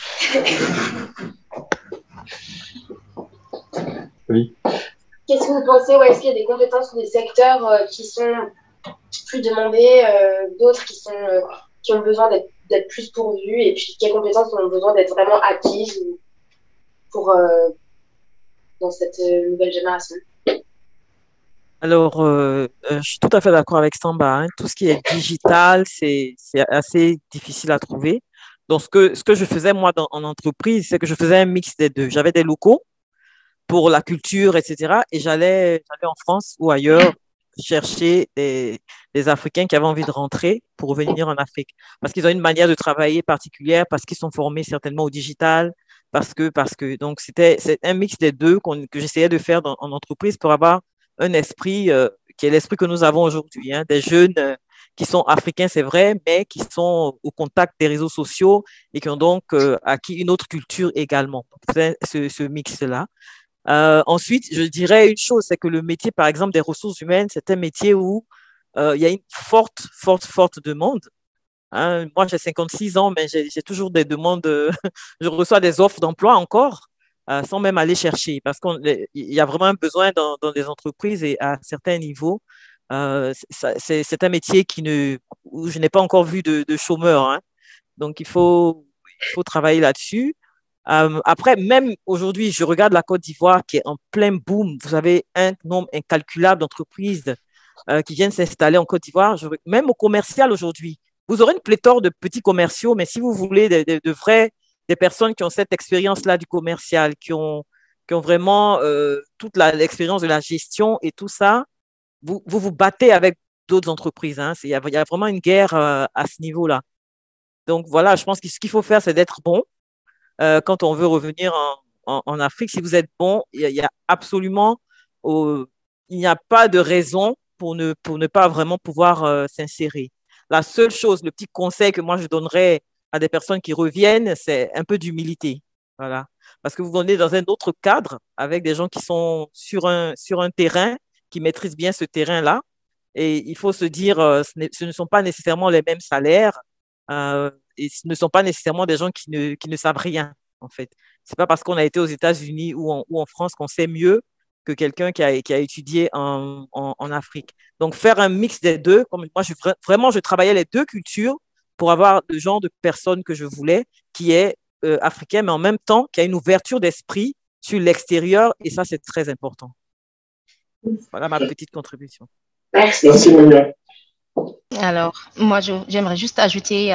Oui. Qu'est-ce que vous pensez? Est-ce qu'il y a des compétences ou des secteurs qui sont plus demandés, d'autres qui ont besoin d'être plus pourvus, et puis quelles compétences ont besoin d'être vraiment acquises dans cette nouvelle génération? Alors, je suis tout à fait d'accord avec Samba, hein. Tout ce qui est digital, c'est assez difficile à trouver. Donc, ce que je faisais, moi, en entreprise, c'est que je faisais un mix des deux. J'avais des locaux pour la culture, etc. Et j'allais en France ou ailleurs chercher des Africains qui avaient envie de rentrer pour revenir en Afrique. Parce qu'ils ont une manière de travailler particulière, parce qu'ils sont formés certainement au digital, parce que donc c'est un mix des deux que j'essayais de faire en entreprise pour avoir un esprit qui est l'esprit que nous avons aujourd'hui, hein, des jeunes qui sont africains, c'est vrai, mais qui sont au contact des réseaux sociaux et qui ont donc acquis une autre culture également. C'est ce mix-là. Ensuite, je dirais une chose, c'est que le métier, par exemple, des ressources humaines, c'est un métier où il y a une forte demande. Hein. Moi, j'ai 56 ans, mais j'ai toujours des demandes. Je reçois des offres d'emploi encore, sans même aller chercher, parce qu'il y a vraiment un besoin dans des entreprises et à certains niveaux. C'est un métier où je n'ai pas encore vu de chômeurs. Hein. Donc, il faut travailler là-dessus. Après, même aujourd'hui, je regarde la Côte d'Ivoire qui est en plein boom. Vous avez un nombre incalculable d'entreprises qui viennent s'installer en Côte d'Ivoire. Même au commercial aujourd'hui, vous aurez une pléthore de petits commerciaux, mais si vous voulez des personnes qui ont cette expérience-là du commercial, qui ont vraiment toute l'expérience de la gestion et tout ça, vous battez avec d'autres entreprises. Hein. Il y a vraiment une guerre à ce niveau-là. Donc voilà, je pense que ce qu'il faut faire, c'est d'être bon. Quand on veut revenir en Afrique, si vous êtes bon, il y a absolument, il n'y a pas de raison pour ne pas vraiment pouvoir s'insérer. La seule chose, le petit conseil que moi je donnerais à des personnes qui reviennent, c'est un peu d'humilité. Voilà. Parce que vous venez dans un autre cadre avec des gens qui sont sur un terrain, qui maîtrisent bien ce terrain-là. Et il faut se dire, ce ne sont pas nécessairement les mêmes salaires. Et ce ne sont pas nécessairement des gens qui ne savent rien, en fait. C'est pas parce qu'on a été aux États-Unis ou en France qu'on sait mieux que quelqu'un qui a étudié en Afrique. Donc, faire un mix des deux, comme moi, je travaillais les deux cultures pour avoir le genre de personne que je voulais, qui est africain, mais en même temps, qui a une ouverture d'esprit sur l'extérieur, et ça, c'est très important. Voilà ma petite contribution. Merci, Monia. Alors, moi, j'aimerais juste ajouter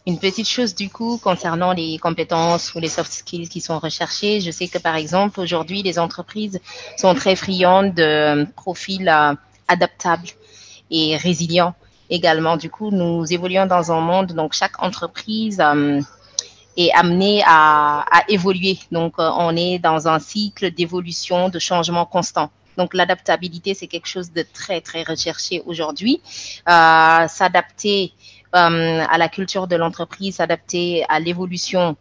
une petite chose du coup concernant les compétences ou les soft skills qui sont recherchés. Je sais que par exemple, aujourd'hui, les entreprises sont très friandes de profils adaptables et résilients également. Du coup, nous évoluons dans un monde, donc chaque entreprise est amenée à évoluer. Donc, on est dans un cycle d'évolution, de changement constant. Donc, l'adaptabilité, c'est quelque chose de très, très recherché aujourd'hui. S'adapter à la culture de l'entreprise, s'adapter à l'évolution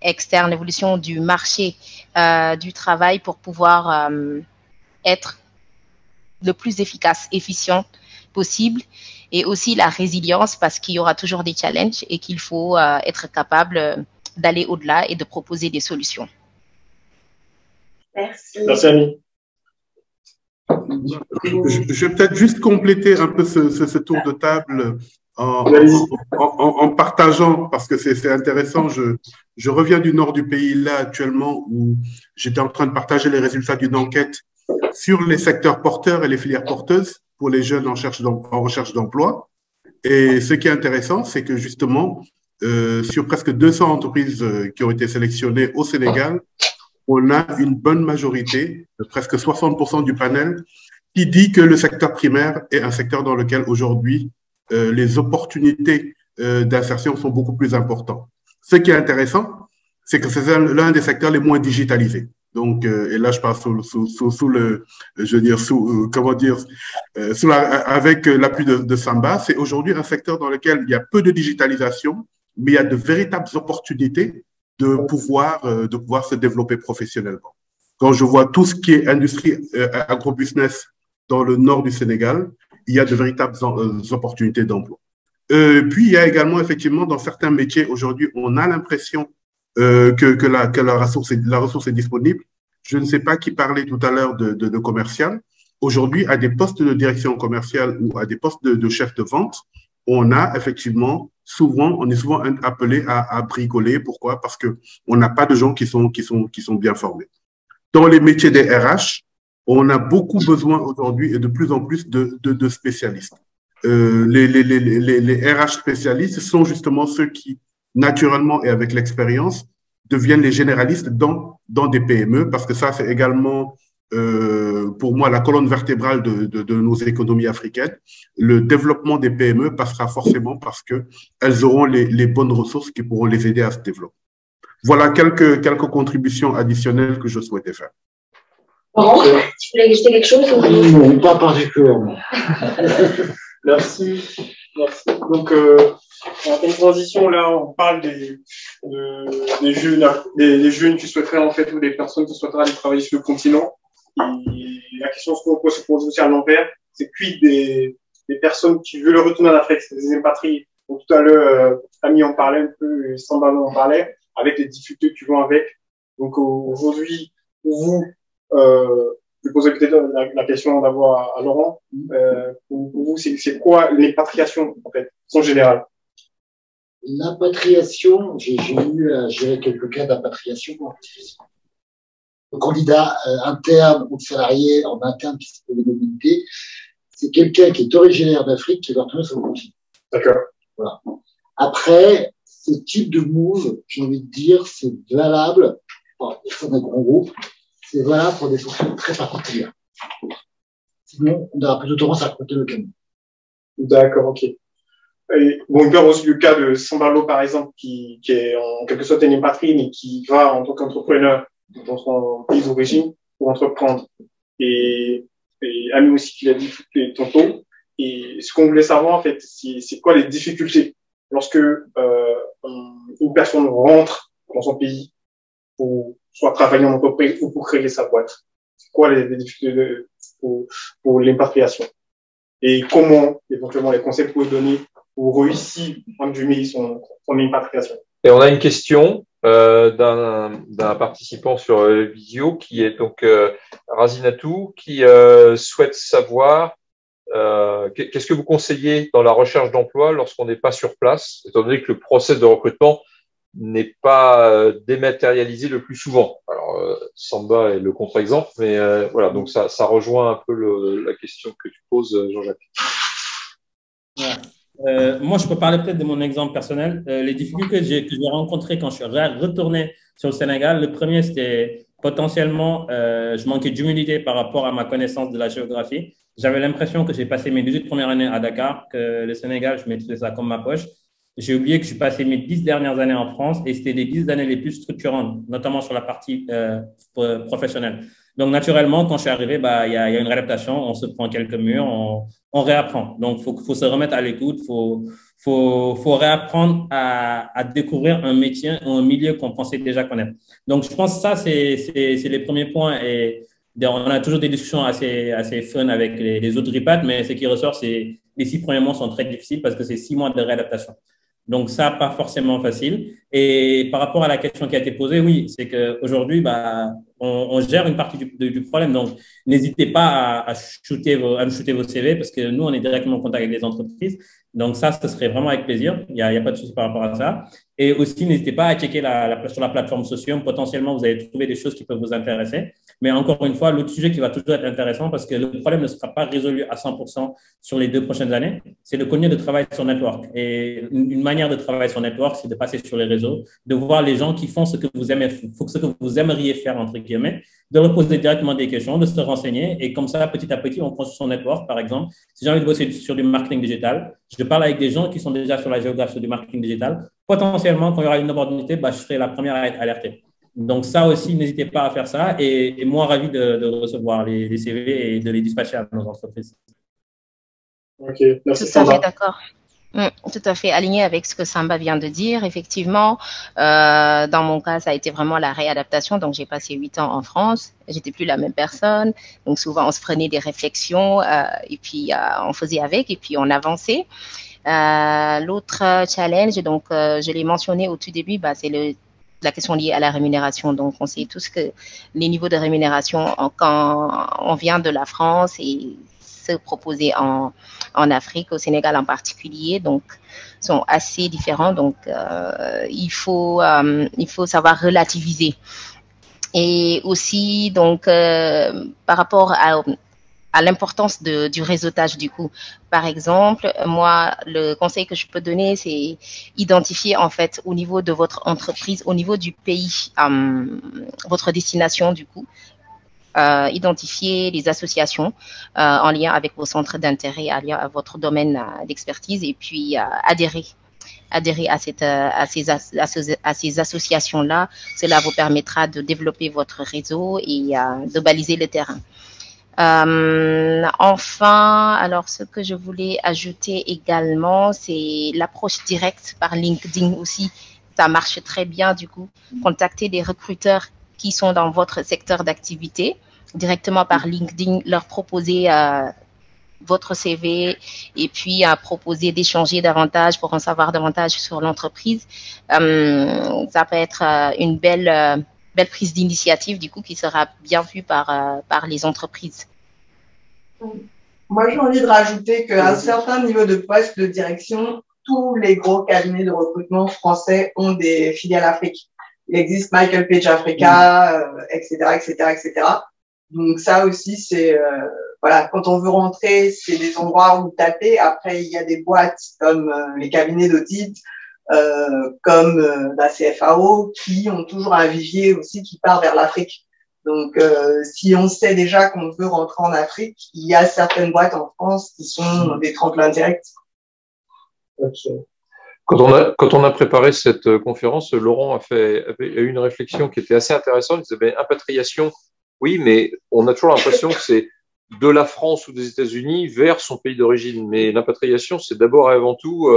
externe, l'évolution du marché du travail pour pouvoir être le plus efficace, efficient possible. et aussi la résilience parce qu'il y aura toujours des challenges et qu'il faut être capable d'aller au-delà et de proposer des solutions. Merci. Merci, Annie. Je vais peut-être juste compléter un peu ce tour de table en partageant, parce que c'est intéressant. Je reviens du nord du pays là actuellement où j'étais en train de partager les résultats d'une enquête sur les secteurs porteurs et les filières porteuses pour les jeunes en recherche d'emploi. Et ce qui est intéressant, c'est que justement, sur presque 200 entreprises qui ont été sélectionnées au Sénégal, on a une bonne majorité, presque 60% du panel, qui dit que le secteur primaire est un secteur dans lequel aujourd'hui les opportunités d'insertion sont beaucoup plus importantes. Ce qui est intéressant, c'est que c'est l'un des secteurs les moins digitalisés. Donc, et là, je parle avec l'appui de Samba, c'est aujourd'hui un secteur dans lequel il y a peu de digitalisation, mais il y a de véritables opportunités de pouvoir se développer professionnellement. Quand je vois tout ce qui est industrie agrobusiness dans le nord du Sénégal, il y a de véritables opportunités d'emploi. Puis, il y a également, effectivement, dans certains métiers, aujourd'hui, on a l'impression que la ressource est disponible. Je ne sais pas qui parlait tout à l'heure de commercial. Aujourd'hui, à des postes de direction commerciale ou à des postes de chef de vente, on est souvent appelé à bricoler. Pourquoi? Parce qu'on n'a pas de gens qui sont bien formés. Dans les métiers des RH, on a beaucoup besoin aujourd'hui et de plus en plus de spécialistes. Les RH spécialistes sont justement ceux qui, naturellement et avec l'expérience, deviennent les généralistes dans des PME, parce que ça, c'est également, pour moi, la colonne vertébrale de nos économies africaines. Le développement des PME passera forcément parce qu'elles auront les bonnes ressources qui pourront les aider à se développer. Voilà quelques contributions additionnelles que je souhaitais faire. Laurent, tu voulais ajouter quelque chose? Non, pas particulièrement. Merci. Donc, on fait une transition là, on parle des jeunes qui souhaiteraient en fait, ou des personnes qui souhaiteraient aller travailler sur le continent. Et la question qu'on pose aussi à l'envers, c'est quid des personnes qui veulent retourner en Afrique, c'est des expatriés. Donc tout à l'heure, Ami en parlait un peu, Samba en parlait, avec les difficultés qui vont avec. Donc aujourd'hui, pour vous, je vais poser peut-être la question d'abord à Laurent. Pour vous, c'est quoi l'expatriation en fait, en général? L'impatriation, j'ai eu à gérer quelques cas d'impatriation. Le candidat interne ou salarié en interne qui s'appelle la mobilité, c'est quelqu'un qui est originaire d'Afrique qui va retourner sur le continent. D'accord. Voilà. Après, ce type de move, j'ai envie de dire, c'est valable, il faut un grand groupe, c'est valable pour des fonctions très particulières. Sinon, on aura plutôt tendance à compter le camion. D'accord, ok. Et, bon, il peut y avoir aussi le cas de Sambalo, par exemple, qui est en quelque sorte une patrie, mais qui va en tant qu'entrepreneur dans son pays d'origine pour entreprendre. Et Ami aussi qui l'a dit tantôt. Et ce qu'on voulait savoir, en fait, c'est quoi les difficultés lorsque une personne rentre dans son pays pour soit travailler en entreprise ou pour créer sa boîte. C'est quoi les difficultés pour l'expatriation? Et comment, éventuellement, les conseils pour donner pour réussir, en guillemets, son expatriation? Et on a une question d'un participant sur Visio qui est donc Razinatou, qui souhaite savoir qu'est-ce que vous conseillez dans la recherche d'emploi lorsqu'on n'est pas sur place, étant donné que le process de recrutement n'est pas dématérialisé le plus souvent. Alors, Samba est le contre-exemple, mais voilà, donc ça rejoint un peu la question que tu poses, Jean-Jacques. Ouais. Moi, je peux parler peut-être de mon exemple personnel. Les difficultés que j'ai rencontrées quand je suis retourné sur le Sénégal, le premier, c'était potentiellement, je manquais d'humilité par rapport à ma connaissance de la géographie. J'avais l'impression que j'ai passé mes 18 premières années à Dakar, que le Sénégal, je maîtrisais ça comme ma poche. J'ai oublié que j'ai passé mes 10 dernières années en France et c'était les 10 années les plus structurantes, notamment sur la partie professionnelle. Donc, naturellement, quand je suis arrivé, il y a une réadaptation, on se prend quelques murs, on réapprend. Donc, faut se remettre à l'écoute, faut réapprendre à découvrir un métier, un milieu qu'on pensait déjà connaître. Donc, je pense que ça, c'est les premiers points. Et on a toujours des discussions assez fun avec les autres ripates, mais ce qui ressort, c'est les 6 premiers mois sont très difficiles parce que c'est 6 mois de réadaptation. Donc, ça, pas forcément facile. Et par rapport à la question qui a été posée, oui, c'est qu'aujourd'hui, on gère une partie du problème. Donc, n'hésitez pas à nous shooter vos CV parce que nous, on est directement en contact avec les entreprises. Donc, ça, ce serait vraiment avec plaisir. Il y a pas de souci par rapport à ça. Et aussi, n'hésitez pas à checker sur la plateforme Socium. Potentiellement, vous allez trouver des choses qui peuvent vous intéresser. Mais encore une fois, l'autre sujet qui va toujours être intéressant parce que le problème ne sera pas résolu à 100% sur les 2 prochaines années, c'est de continuer de travailler sur Network. Et une manière de travailler sur Network, c'est de passer sur les réseaux, de voir les gens qui font ce que vous aimez, ce que vous aimeriez faire, entre guillemets, de leur poser directement des questions, de se renseigner. Et comme ça, petit à petit, on construit son network. Par exemple, si j'ai envie de bosser sur du marketing digital, je parle avec des gens qui sont déjà sur la géographie du marketing digital. Potentiellement, quand il y aura une opportunité, je serai la première à être alertée. Donc, ça aussi, n'hésitez pas à faire ça. Et moi, ravi de recevoir les CV et de les dispatcher à nos entreprises. Ok, merci Tout à fait Samba. d'accord. Tout à fait aligné avec ce que Samba vient de dire. Effectivement, dans mon cas, ça a été vraiment la réadaptation. Donc, j'ai passé 8 ans en France. J'étais plus la même personne. Donc, souvent, on se prenait des réflexions et puis on faisait avec et puis on avançait. L'autre challenge, donc, je l'ai mentionné au tout début, c'est la question liée à la rémunération. Donc, on sait tous que les niveaux de rémunération quand on vient de la France et se proposer en Afrique, au Sénégal en particulier, donc sont assez différents. Donc, il faut savoir relativiser. Et aussi, donc, par rapport à l'importance du réseautage du coup. Par exemple, moi, le conseil que je peux donner, c'est identifier en fait au niveau de votre entreprise, au niveau du pays, votre destination du coup, identifier les associations en lien avec vos centres d'intérêt, en lien à votre domaine d'expertise et puis adhérer à ces associations-là. Cela vous permettra de développer votre réseau et de baliser le terrain. Enfin, alors ce que je voulais ajouter également, c'est l'approche directe par LinkedIn aussi. Ça marche très bien du coup. Contacter des recruteurs qui sont dans votre secteur d'activité directement par LinkedIn, leur proposer votre CV et puis proposer d'échanger davantage pour en savoir davantage sur l'entreprise. Ça peut être une belle prise d'initiative du coup qui sera bien vue par les entreprises. Moi, j'ai envie de rajouter qu'à un certain niveau de poste de direction, tous les gros cabinets de recrutement français ont des filiales Afrique. Il existe Michael Page Africa, etc., etc., etc. Donc ça aussi, c'est voilà, quand on veut rentrer, c'est des endroits où taper. Après, il y a des boîtes comme les cabinets d'audit, comme la CFAO, qui ont toujours un vivier aussi qui part vers l'Afrique. Donc, si on sait déjà qu'on veut rentrer en Afrique, il y a certaines boîtes en France qui sont des tremplins directs. Ok. Quand on a préparé cette conférence, Laurent avait eu une réflexion qui était assez intéressante. Il disait, impatriation, oui, mais on a toujours l'impression que c'est de la France ou des États-Unis vers son pays d'origine. Mais l'impatriation, c'est d'abord et avant tout,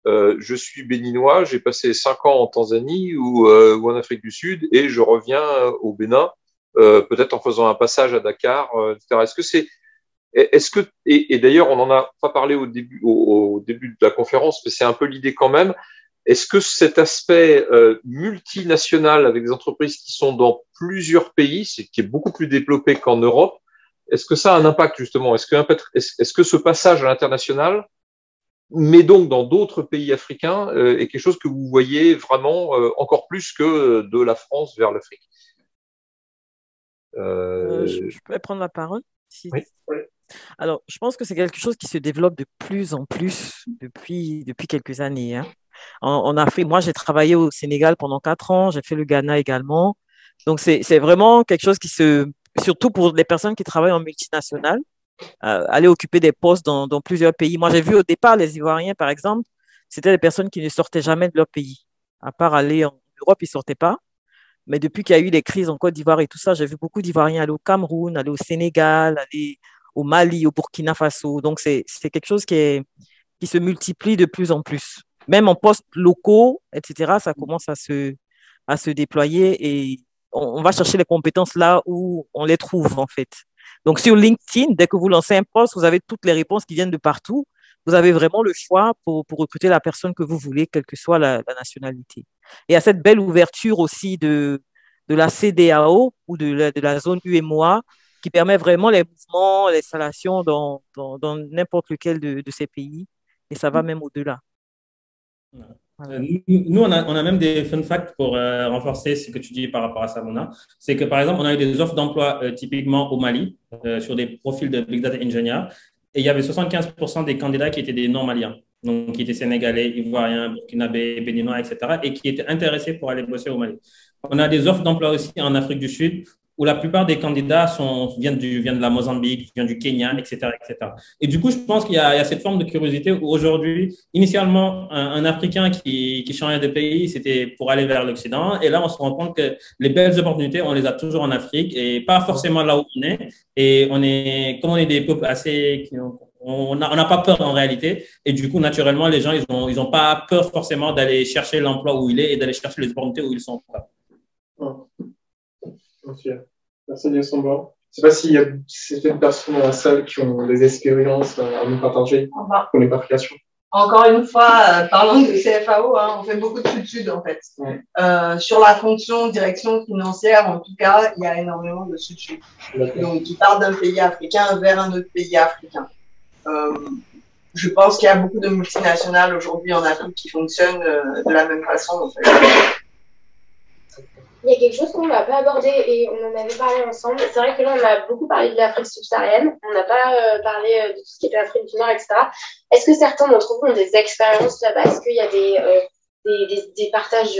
je suis béninois, j'ai passé 5 ans en Tanzanie ou en Afrique du Sud et je reviens au Bénin, peut-être en faisant un passage à Dakar, etc. Et d'ailleurs, on n'en a pas parlé au début de la conférence, mais c'est un peu l'idée quand même. Est-ce que cet aspect multinational avec des entreprises qui sont dans plusieurs pays, qui est beaucoup plus développé qu'en Europe, est-ce que ça a un impact justement? Est-ce que ce passage à l'international, mais donc dans d'autres pays africains, est quelque chose que vous voyez vraiment encore plus que de la France vers l'Afrique? Je peux prendre la parole? Oui. Alors, je pense que c'est quelque chose qui se développe de plus en plus depuis quelques années. Hein. En Afrique, moi, j'ai travaillé au Sénégal pendant 4 ans, j'ai fait le Ghana également. Donc, c'est vraiment quelque chose surtout pour les personnes qui travaillent en multinationale, aller occuper des postes dans plusieurs pays. Moi, j'ai vu au départ les Ivoiriens, par exemple, c'était des personnes qui ne sortaient jamais de leur pays. À part aller en Europe, ils ne sortaient pas. Mais depuis qu'il y a eu les crises en Côte d'Ivoire et tout ça, j'ai vu beaucoup d'Ivoiriens aller au Cameroun, aller au Sénégal, aller au Mali, au Burkina Faso. Donc, c'est quelque chose qui se multiplie de plus en plus. Même en postes locaux, etc., ça commence à se déployer et on va chercher les compétences là où on les trouve, en fait. Donc, sur LinkedIn, dès que vous lancez un poste, vous avez toutes les réponses qui viennent de partout. vous avez vraiment le choix pour recruter la personne que vous voulez, quelle que soit la nationalité. Et il y a cette belle ouverture aussi de la CEDEAO ou de la zone UEMOA qui permet vraiment les mouvements, l'installation dans n'importe lequel de ces pays. Et ça va même au-delà. Voilà. Nous, on a même des fun facts pour renforcer ce que tu dis par rapport à ça, Mona. C'est que, par exemple, on a eu des offres d'emploi typiquement au Mali sur des profils de Big Data Engineer. Et il y avait 75% des candidats qui étaient des non-maliens, donc qui étaient sénégalais, ivoiriens, burkinabés, béninois, etc., et qui étaient intéressés pour aller bosser au Mali. On a des offres d'emploi aussi en Afrique du Sud, où la plupart des candidats viennent de la Mozambique, viennent du Kenya, etc., etc. Et du coup, je pense qu'il y a cette forme de curiosité où aujourd'hui, initialement, un Africain qui changeait de pays, c'était pour aller vers l'Occident. Et là, on se rend compte que les belles opportunités, on les a toujours en Afrique et pas forcément là où on est. Et comme on est des peuples assez on n'a pas peur en réalité. Et du coup, naturellement, les gens, ils ont pas peur forcément d'aller chercher l'emploi où il est et d'aller chercher les opportunités où ils sont. Ok. Merci Nielsomba. Je ne sais pas s'il y a certaines personnes dans la salle qui ont des expériences à nous partager pour les applications. Encore une fois, parlant de CFAO, on fait beaucoup de études en fait. Ouais. Sur la fonction direction financière, en tout cas, il y a énormément de études. Donc, tu pars d'un pays africain vers un autre pays africain. Je pense qu'il y a beaucoup de multinationales aujourd'hui en Afrique qui fonctionnent de la même façon. En fait. Il y a quelque chose qu'on n'a pas abordé et on en avait parlé ensemble. C'est vrai que là, on a beaucoup parlé de l'Afrique subsaharienne. On n'a pas parlé de tout ce qui était l'Afrique du Nord, etc. Est-ce que certains d'entre vous ont des expériences là-bas? Est-ce qu'il y a des partages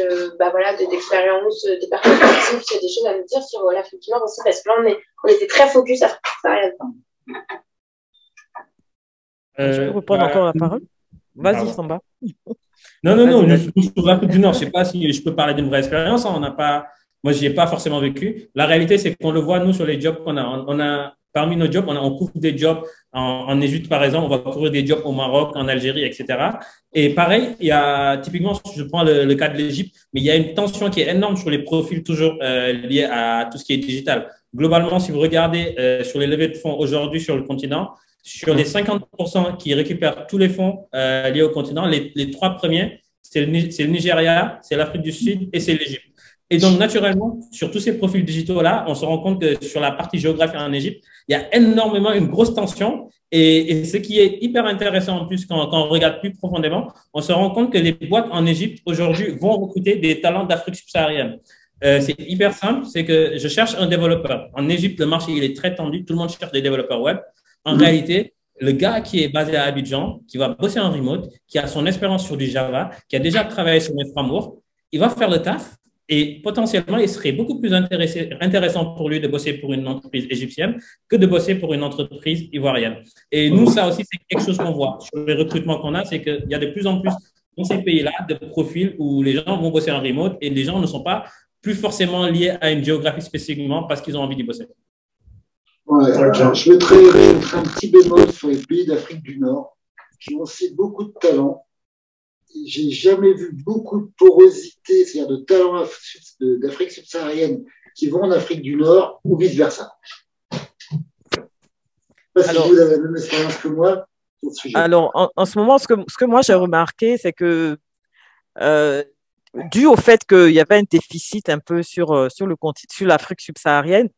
d'expériences, des partages positifs, des choses à nous dire sur l'Afrique du Nord aussi? Parce que là, on était très focus Afrique subsaharienne. Je peux reprendre encore la parole? Vas-y, Samba. Non, sur l'Afrique du Nord, je ne sais pas si je peux parler d'une vraie expérience. Moi, je n'y ai pas forcément vécu. La réalité, c'est qu'on le voit, nous, sur les jobs qu'on a. Parmi nos jobs, on couvre des jobs en Égypte, par exemple, on va couvrir des jobs au Maroc, en Algérie, etc. Et pareil, il y a typiquement, je prends le cas de l'Égypte, mais il y a une tension qui est énorme sur les profils toujours liés à tout ce qui est digital. Globalement, si vous regardez sur les levées de fonds aujourd'hui sur le continent, sur les 50% qui récupèrent tous les fonds liés au continent, les trois premiers, c'est le Nigeria, c'est l'Afrique du Sud et c'est l'Égypte. Et donc, naturellement, sur tous ces profils digitaux-là, on se rend compte que sur la partie géographique en Égypte, il y a énormément une grosse tension. Et ce qui est hyper intéressant en plus, quand on regarde plus profondément, on se rend compte que les boîtes en Égypte aujourd'hui vont recruter des talents d'Afrique subsaharienne. C'est hyper simple, c'est que je cherche un développeur. En Égypte, le marché il est très tendu, tout le monde cherche des développeurs web. En réalité, le gars qui est basé à Abidjan, qui va bosser en remote, qui a son expérience sur du Java, qui a déjà travaillé sur mes frameworks, il va faire le taf et potentiellement, il serait beaucoup plus intéressant pour lui de bosser pour une entreprise égyptienne que de bosser pour une entreprise ivoirienne. Et nous, ça aussi, c'est quelque chose qu'on voit sur les recrutements qu'on a, c'est qu'il y a de plus en plus dans ces pays-là de profils où les gens vont bosser en remote et les gens ne sont pas plus forcément liés à une géographie spécifiquement parce qu'ils ont envie d'y bosser. Ouais, je mettrais un petit bémol sur les pays d'Afrique du Nord qui ont aussi beaucoup de talent. J'ai jamais vu beaucoup de porosité, c'est-à-dire de talents d'Afrique subsaharienne qui vont en Afrique du Nord ou vice-versa. Je ne sais pas si vous avez la même expérience que moi sur ce sujet. Alors, en ce moment, ce que moi j'ai remarqué, c'est que dû au fait qu'il y avait un déficit un peu sur l'Afrique subsaharienne,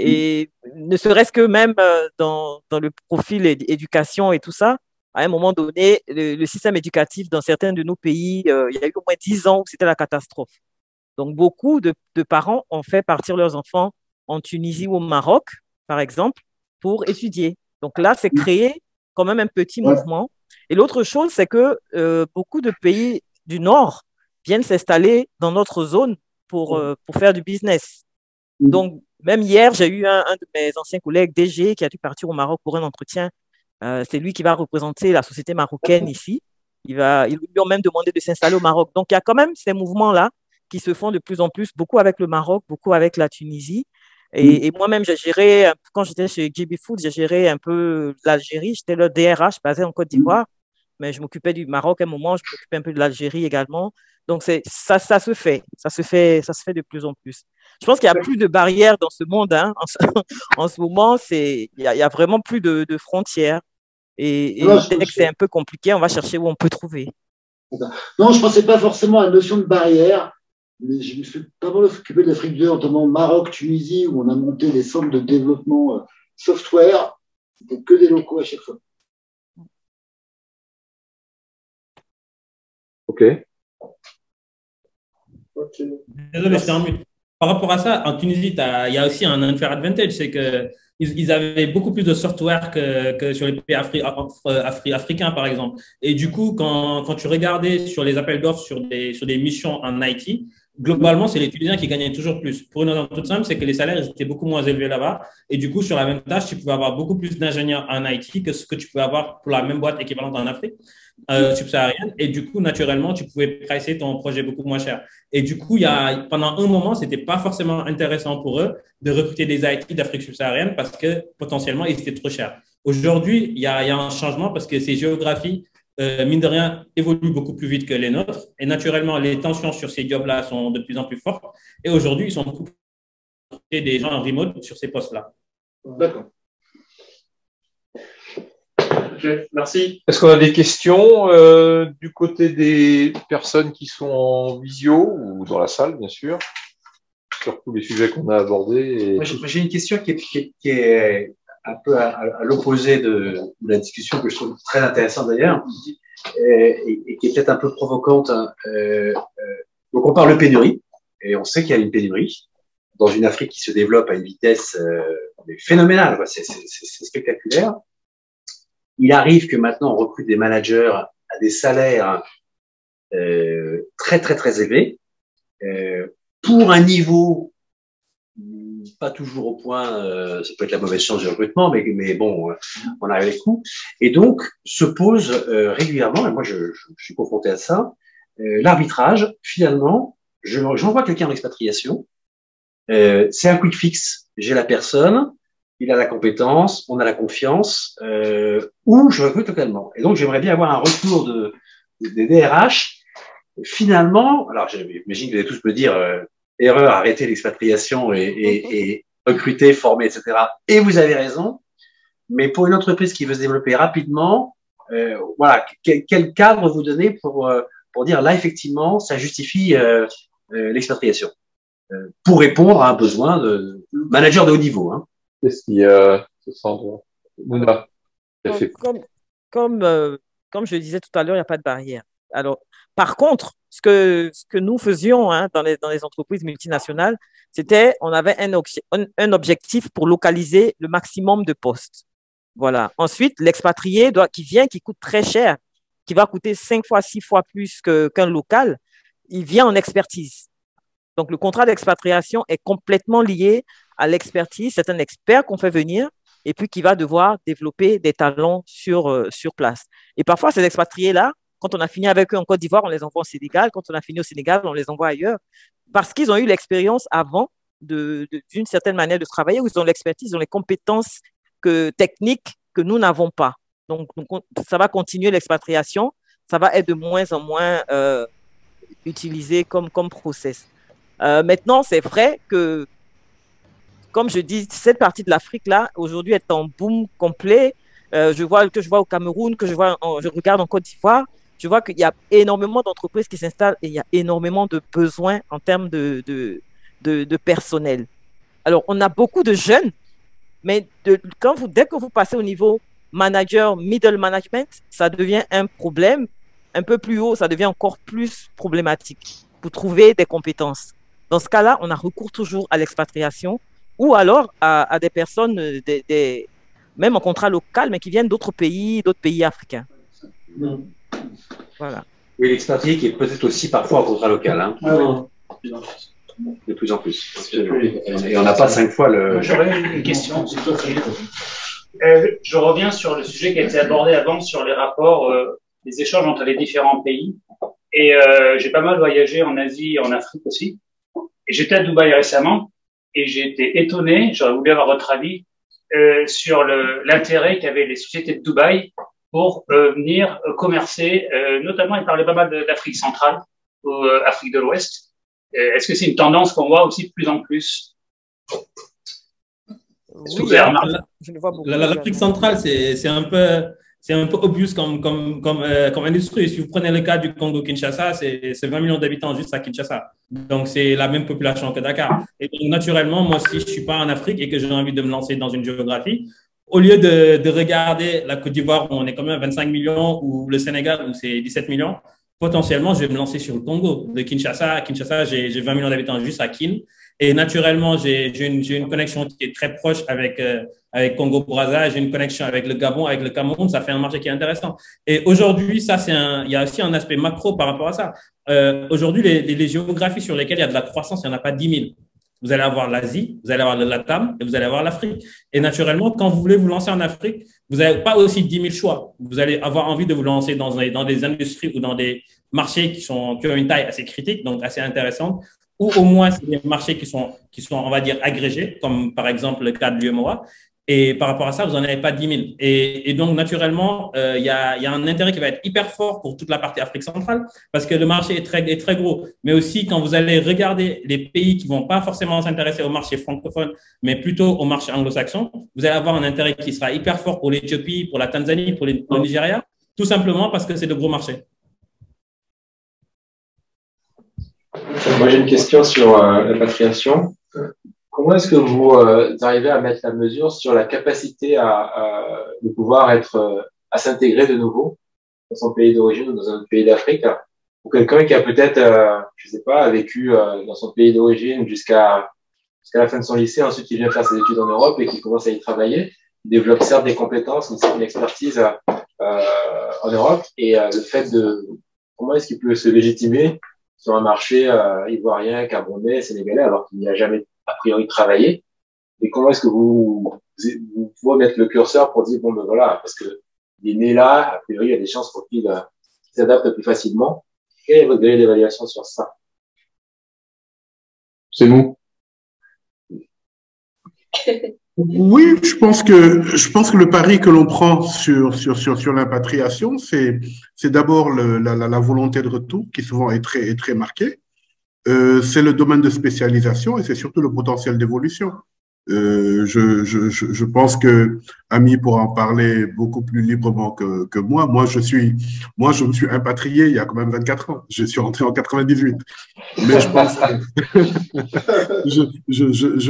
et ne serait-ce que même dans le profil éducation et tout ça, à un moment donné, le système éducatif dans certains de nos pays, il y a eu au moins 10 ans où c'était la catastrophe. Donc, beaucoup de parents ont fait partir leurs enfants en Tunisie ou au Maroc, par exemple, pour étudier. Donc là, c'est créé quand même un petit mouvement. Et l'autre chose, c'est que beaucoup de pays du Nord viennent s'installer dans notre zone pour faire du business. Donc, même hier, j'ai eu un de mes anciens collègues, DG, qui a dû partir au Maroc pour un entretien. C'est lui qui va représenter la société marocaine ici. Ils lui ont même demandé de s'installer au Maroc. Donc, il y a quand même ces mouvements-là qui se font de plus en plus, beaucoup avec le Maroc, beaucoup avec la Tunisie. Et moi-même, j'ai géré, quand j'étais chez GB Food, j'ai géré un peu l'Algérie. J'étais le DRH basé en Côte d'Ivoire, mais je m'occupais du Maroc à un moment, je m'occupais un peu de l'Algérie également. Donc, ça se fait de plus en plus. Je pense qu'il n'y a plus de barrières dans ce monde. En ce moment, il y a vraiment plus de frontières. Et Non, dès que c'est un peu compliqué, on va chercher où on peut trouver. Non, je ne pensais pas forcément à la notion de barrière, mais je me suis pas mal occupé de l'Afrique du Nord, notamment Maroc, Tunisie, où on a monté des centres de développement software. C'était que des locaux à chaque fois. Ok. Désolé, j'étais en mute. Par rapport à ça, en Tunisie, il y a aussi un unfair advantage, c'est que ils avaient beaucoup plus de software que sur les pays africains, par exemple. Et du coup, quand tu regardais sur les appels d'offres sur des missions en IT, globalement, c'est les Tunisiens qui gagnaient toujours plus. Pour une raison toute simple, c'est que les salaires étaient beaucoup moins élevés là-bas. Et du coup, sur la même tâche, tu pouvais avoir beaucoup plus d'ingénieurs en IT que ce que tu pouvais avoir pour la même boîte équivalente en Afrique subsaharienne. Et du coup, naturellement, tu pouvais pricer ton projet beaucoup moins cher. Et du coup, pendant un moment, c'était pas forcément intéressant pour eux de recruter des IT d'Afrique subsaharienne parce que potentiellement, ils étaient trop chers. Aujourd'hui, il y a un changement parce que ces géographies, mine de rien, évoluent beaucoup plus vite que les nôtres. Et naturellement, les tensions sur ces jobs-là sont de plus en plus fortes. Et aujourd'hui, ils sont beaucoup plus des gens en remote sur ces postes-là. D'accord. Ok, merci. Est-ce qu'on a des questions du côté des personnes qui sont en visio ou dans la salle, bien sûr, sur tous les sujets qu'on a abordés Moi, j'ai une question qui est un peu à l'opposé de la discussion, que je trouve très intéressante d'ailleurs, et qui est peut-être un peu provocante. Donc, on parle de pénurie, et on sait qu'il y a une pénurie dans une Afrique qui se développe à une vitesse phénoménale, quoi. C'est spectaculaire. Il arrive que maintenant, on recrute des managers à des salaires très, très, très élevés, pour un niveau pas toujours au point, ça peut être la mauvaise chance du recrutement, mais bon, on arrive avec coup. Et donc, se pose régulièrement, et moi je suis confronté à ça, l'arbitrage, finalement, j'envoie quelqu'un en expatriation, c'est un quick fix, j'ai la personne, il a la compétence, on a la confiance, ou je recrute localement. Et donc, j'aimerais bien avoir un retour des DRH. Finalement, alors j'imagine que vous allez tous me dire erreur, arrêter l'expatriation et recruter, former, etc. Et vous avez raison. Mais pour une entreprise qui veut se développer rapidement, voilà, quel cadre vous donnez pour dire là effectivement, ça justifie l'expatriation pour répondre à un besoin de manager de haut niveau. Hein. Qu'est-ce qui se sent Mouna? Comme je le disais tout à l'heure, il n'y a pas de barrière. Alors, par contre, ce que nous faisions dans les entreprises multinationales, c'était on avait un objectif pour localiser le maximum de postes. Voilà. Ensuite, l'expatrié qui coûte très cher, qui va coûter 5 fois, 6 fois plus qu'un local, il vient en expertise. Donc, le contrat d'expatriation est complètement lié à l'expertise. C'est un expert qu'on fait venir et puis qui va devoir développer des talents sur place. Et parfois, ces expatriés-là, quand on a fini avec eux en Côte d'Ivoire, on les envoie au Sénégal. Quand on a fini au Sénégal, on les envoie ailleurs parce qu'ils ont eu l'expérience avant d'une certaine manière de travailler, où ils ont l'expertise, ils ont les compétences techniques que nous n'avons pas. Donc, ça va continuer l'expatriation. Ça va être de moins en moins utilisé comme process. Maintenant, c'est vrai que, comme je dis, cette partie de l'Afrique-là, aujourd'hui, est en boom complet. Je vois au Cameroun, je regarde en Côte d'Ivoire, je vois qu'il y a énormément d'entreprises qui s'installent et il y a énormément de besoins en termes de personnel. Alors, on a beaucoup de jeunes, mais dès que vous passez au niveau manager, middle management, ça devient un problème. Un peu plus haut, ça devient encore plus problématique pour trouver des compétences. Dans ce cas-là, on a recours toujours à l'expatriation ou alors à des personnes, même en contrat local, mais qui viennent d'autres pays africains. Voilà. Oui, l'expatrié qui est peut-être aussi parfois en contrat local. Hein. De plus en plus. Et on n'a pas 5 fois le... J'aurais une question. Je reviens sur le sujet qui a été abordé avant, sur les rapports, les échanges entre les différents pays. Et j'ai pas mal voyagé en Asie et en Afrique aussi. Et j'étais à Dubaï récemment et j'ai été étonné, j'aurais voulu avoir votre avis, sur l'intérêt qu'avaient les sociétés de Dubaï pour venir commercer, notamment ils parlaient pas mal d'Afrique centrale ou Afrique de l'Ouest. Est-ce que c'est une tendance qu'on voit aussi de plus en plus? Oui, l'Afrique centrale, c'est c'est un peu obvious comme industrie. Si vous prenez le cas du Congo-Kinshasa, c'est 20 millions d'habitants juste à Kinshasa. Donc, c'est la même population que Dakar. Et donc, naturellement, moi, si je ne suis pas en Afrique et que j'ai envie de me lancer dans une géographie, au lieu de regarder la Côte d'Ivoire où on est quand même à 25 millions ou le Sénégal où c'est 17 millions, potentiellement, je vais me lancer sur le Congo. De Kinshasa, à Kinshasa, j'ai 20 millions d'habitants juste à Kin. Et naturellement, j'ai une connexion qui est très proche avec Congo-Brazza, j'ai une connexion avec le Gabon, avec le Cameroun, ça fait un marché qui est intéressant. Et aujourd'hui, il y a aussi un aspect macro par rapport à ça. Aujourd'hui, les géographies sur lesquelles il y a de la croissance, il n'y en a pas 10 000. Vous allez avoir l'Asie, vous allez avoir le LATAM et vous allez avoir l'Afrique. Et naturellement, quand vous voulez vous lancer en Afrique, vous n'avez pas aussi 10 000 choix. Vous allez avoir envie de vous lancer dans des industries ou dans des marchés qui ont une taille assez critique, donc assez intéressante, ou au moins c'est des marchés qui sont, on va dire, agrégés, comme par exemple le cas de l'UMOA. Et par rapport à ça, vous n'en avez pas 10 000. Et donc, naturellement, il y a un intérêt qui va être hyper fort pour toute la partie Afrique centrale parce que le marché est très gros. Mais aussi, quand vous allez regarder les pays qui ne vont pas forcément s'intéresser au marché francophone, mais plutôt au marché anglo-saxon, vous allez avoir un intérêt qui sera hyper fort pour l'Éthiopie, pour la Tanzanie, pour le Nigeria, tout simplement parce que c'est de gros marchés. Moi, j'ai une question sur l'expatriation. Comment est-ce que vous arrivez à mettre la mesure sur la capacité de pouvoir à s'intégrer de nouveau dans son pays d'origine ou dans un autre pays d'Afrique pour quelqu'un qui a peut-être, je sais pas, vécu dans son pays d'origine jusqu'à la fin de son lycée, ensuite il vient faire ses études en Europe et qui commence à y travailler, il développe certes des compétences, mais une expertise en Europe et le fait comment est-ce qu'il peut se légitimer sur un marché ivoirien, camerounais, sénégalais, alors qu'il n'y a jamais a priori travaillé. Et comment est-ce que vous pouvez mettre le curseur pour dire, bon, ben voilà, parce que il est né là, a priori, il y a des chances pour qu'il s'adapte plus facilement. Quelle est votre grille d'évaluation sur ça? C'est nous. Oui, je pense que le pari que l'on prend sur l'impatriation, c'est d'abord la volonté de retour qui souvent est très marquée. C'est le domaine de spécialisation et c'est surtout le potentiel d'évolution. Je pense que Ami pourra en parler beaucoup plus librement que moi. Moi, je me suis impatrié il y a quand même 24 ans. Je suis rentré en 98. Mais je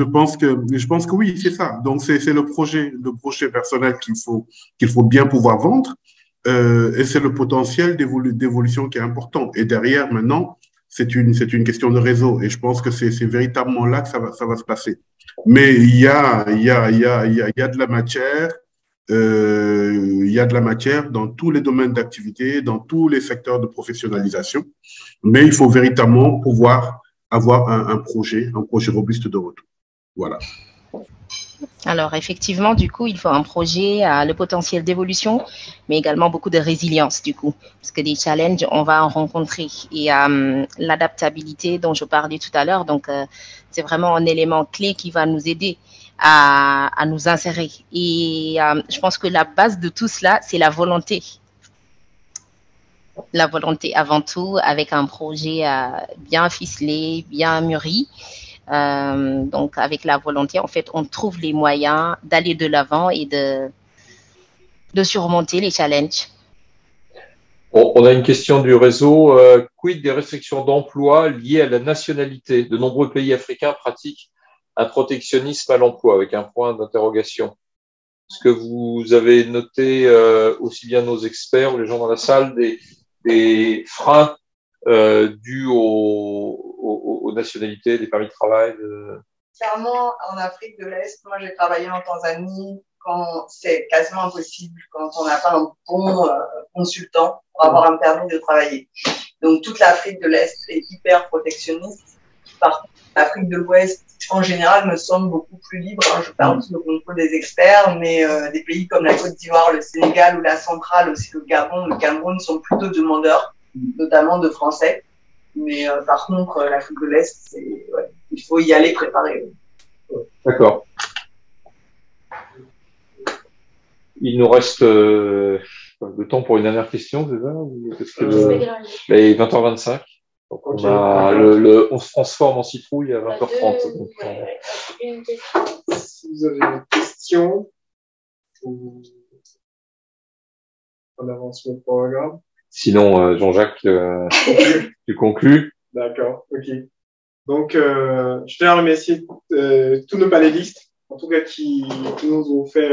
pense que oui, c'est ça. Donc, c'est le projet personnel qu'il faut bien pouvoir vendre. Et c'est le potentiel d'évolution qui est important. Et derrière, maintenant, c'est une question de réseau. Et je pense que c'est véritablement là que ça va se passer. Mais il y a de la matière, il y a de la matière dans tous les domaines d'activité, dans tous les secteurs de professionnalisation. Mais il faut véritablement pouvoir avoir un projet robuste de retour. Voilà. Alors, effectivement, du coup, il faut un projet à le potentiel d'évolution, mais également beaucoup de résilience, du coup, parce que des challenges, on va en rencontrer. Et l'adaptabilité dont je parlais tout à l'heure, donc, c'est vraiment un élément clé qui va nous aider à nous insérer. Et je pense que la base de tout cela, c'est la volonté. La volonté avant tout, avec un projet bien ficelé, bien mûri. Donc, avec la volonté, en fait, on trouve les moyens d'aller de l'avant et de surmonter les challenges. On a une question du réseau. Quid des restrictions d'emploi liées à la nationalité? De nombreux pays africains pratiquent un protectionnisme à l'emploi avec un point d'interrogation. Est-ce que vous avez noté, aussi bien nos experts ou les gens dans la salle, des freins dus aux nationalités, des permis de travail? Clairement, en Afrique de l'Est, moi j'ai travaillé en Tanzanie, quand c'est quasiment impossible quand on n'a pas un bon consultant pour avoir un permis de travailler. Donc toute l'Afrique de l'Est est hyper protectionniste. Par contre, l'Afrique de l'Ouest, en général, me semble beaucoup plus libre. Je parle sous le contrôle des experts, mais des pays comme la Côte d'Ivoire, le Sénégal ou la Centrale, aussi le Gabon, le Cameroun sont plutôt demandeurs, notamment de français. Mais par contre, l'Afrique de l'Est, il faut y aller préparé. D'accord. Il nous reste le temps pour une dernière question, c'est ça? Il est 20h25. Donc on se transforme en citrouille à 20h30. Donc, si vous avez une question, on avance sur le programme. Sinon, Jean-Jacques, tu conclus? D'accord, ok. Donc, je tiens à remercier tous nos panélistes, en tout cas qui nous ont fait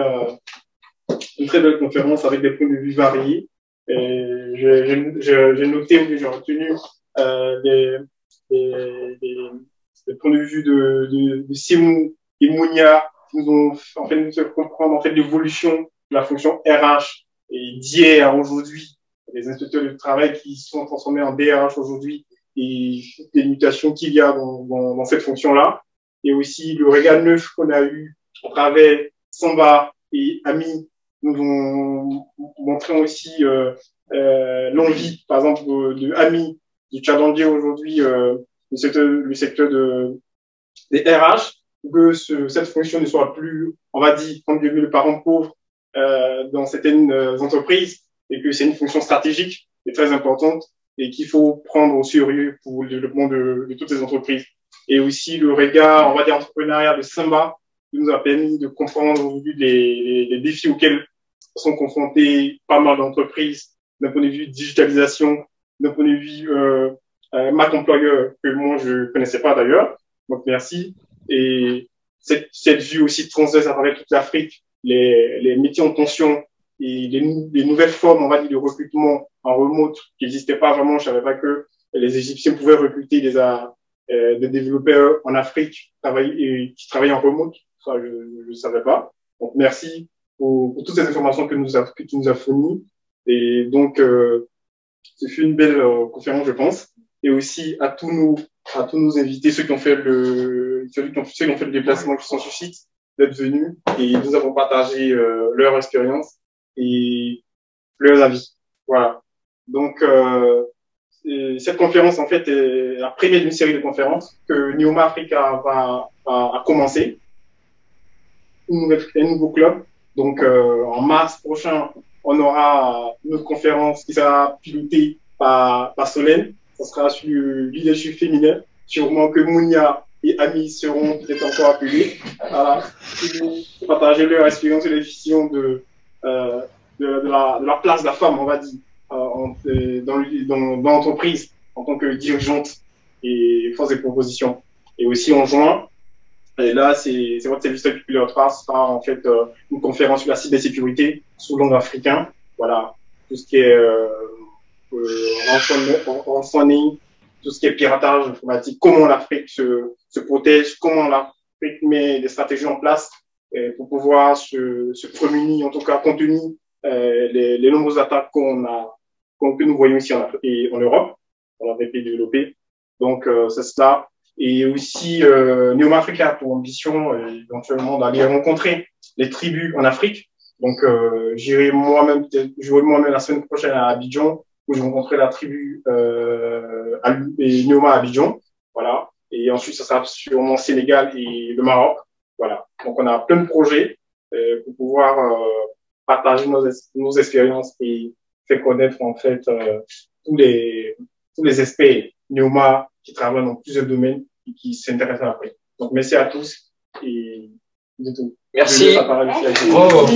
une très belle conférence avec des points de vue variés. Et j'ai noté ou j'ai retenu des points de vue de Simou et Mounia qui nous ont en fait nous fait comprendre en fait l'évolution de la fonction RH et d'hier à aujourd'hui, les inspecteurs du travail qui sont transformés en DRH aujourd'hui et les mutations qu'il y a dans cette fonction-là. Et aussi le regard neuf qu'on a eu à travers Samba et Ami nous ont montré aussi l'envie, par exemple, de Ami, de challenger aujourd'hui le secteur des RH, que cette fonction ne soit plus, on va dire, comme Dieu veut, le parent pauvre dans certaines entreprises, et que c'est une fonction stratégique et très importante et qu'il faut prendre au sérieux pour le développement de toutes les entreprises. Et aussi le regard, on va dire, entrepreneurial de Samba, qui nous a permis de comprendre aujourd'hui les défis auxquels sont confrontés pas mal d'entreprises d'un point de vue digitalisation, d'un point de vue marque employeur que moi je connaissais pas d'ailleurs. Donc merci. Et cette vue aussi transverse à travers toute l'Afrique, les métiers en tension et les nouvelles formes, on va dire, de recrutement en remote qui n'existaient pas vraiment. Je savais pas que les Égyptiens pouvaient recruter des développeurs en Afrique qui travaillaient en remote. Ça, je savais pas. Donc merci pour toutes ces informations que tu nous as fournies. Et donc, ce fut une belle conférence, je pense. Et aussi à tous nos invités, ceux qui ont fait le déplacement, qui sont sur site, d'être venus. Et nous avons partagé leur expérience et leurs avis. Voilà. Donc, cette conférence, en fait, est la première d'une série de conférences que Neoma Africa va commencer. Un nouveau club. Donc, en mars prochain, on aura une autre conférence qui sera pilotée par Solène. Ça sera sur le leadership féminin. Sûrement que Mounia et Ami seront peut-être encore appelés. Voilà. Pour partager leur expérience et leur vision de la place de la femme, on va dire, dans l'entreprise en tant que dirigeante et force de proposition. Et aussi en juin, et là, c'est votre service Pillar 3 sera en fait une conférence sur la cybersécurité sous l'angle africain. Voilà, tout ce qui est rançonning, tout ce qui est piratage informatique, comment l'Afrique se protège, comment l'Afrique met des stratégies en place pour pouvoir se prémunir, en tout cas contenir les nombreuses attaques que nous voyons ici en Europe, dans les pays développés. Donc, c'est cela. Et aussi, Neoma Africa a pour ambition éventuellement d'aller rencontrer les tribus en Afrique. Donc, j'irai moi-même la semaine prochaine à Abidjan, où je rencontrerai la tribu Neoma à Abidjan. Voilà. Et ensuite, ça sera sûrement Sénégal et le Maroc. Voilà. Donc, on a plein de projets pour pouvoir partager nos expériences et faire connaître en fait tous les experts Neoma qui travaillent dans plusieurs domaines et qui s'intéressent à l'Afrique. Donc, merci à tous et c'est tout. Merci. Bravo.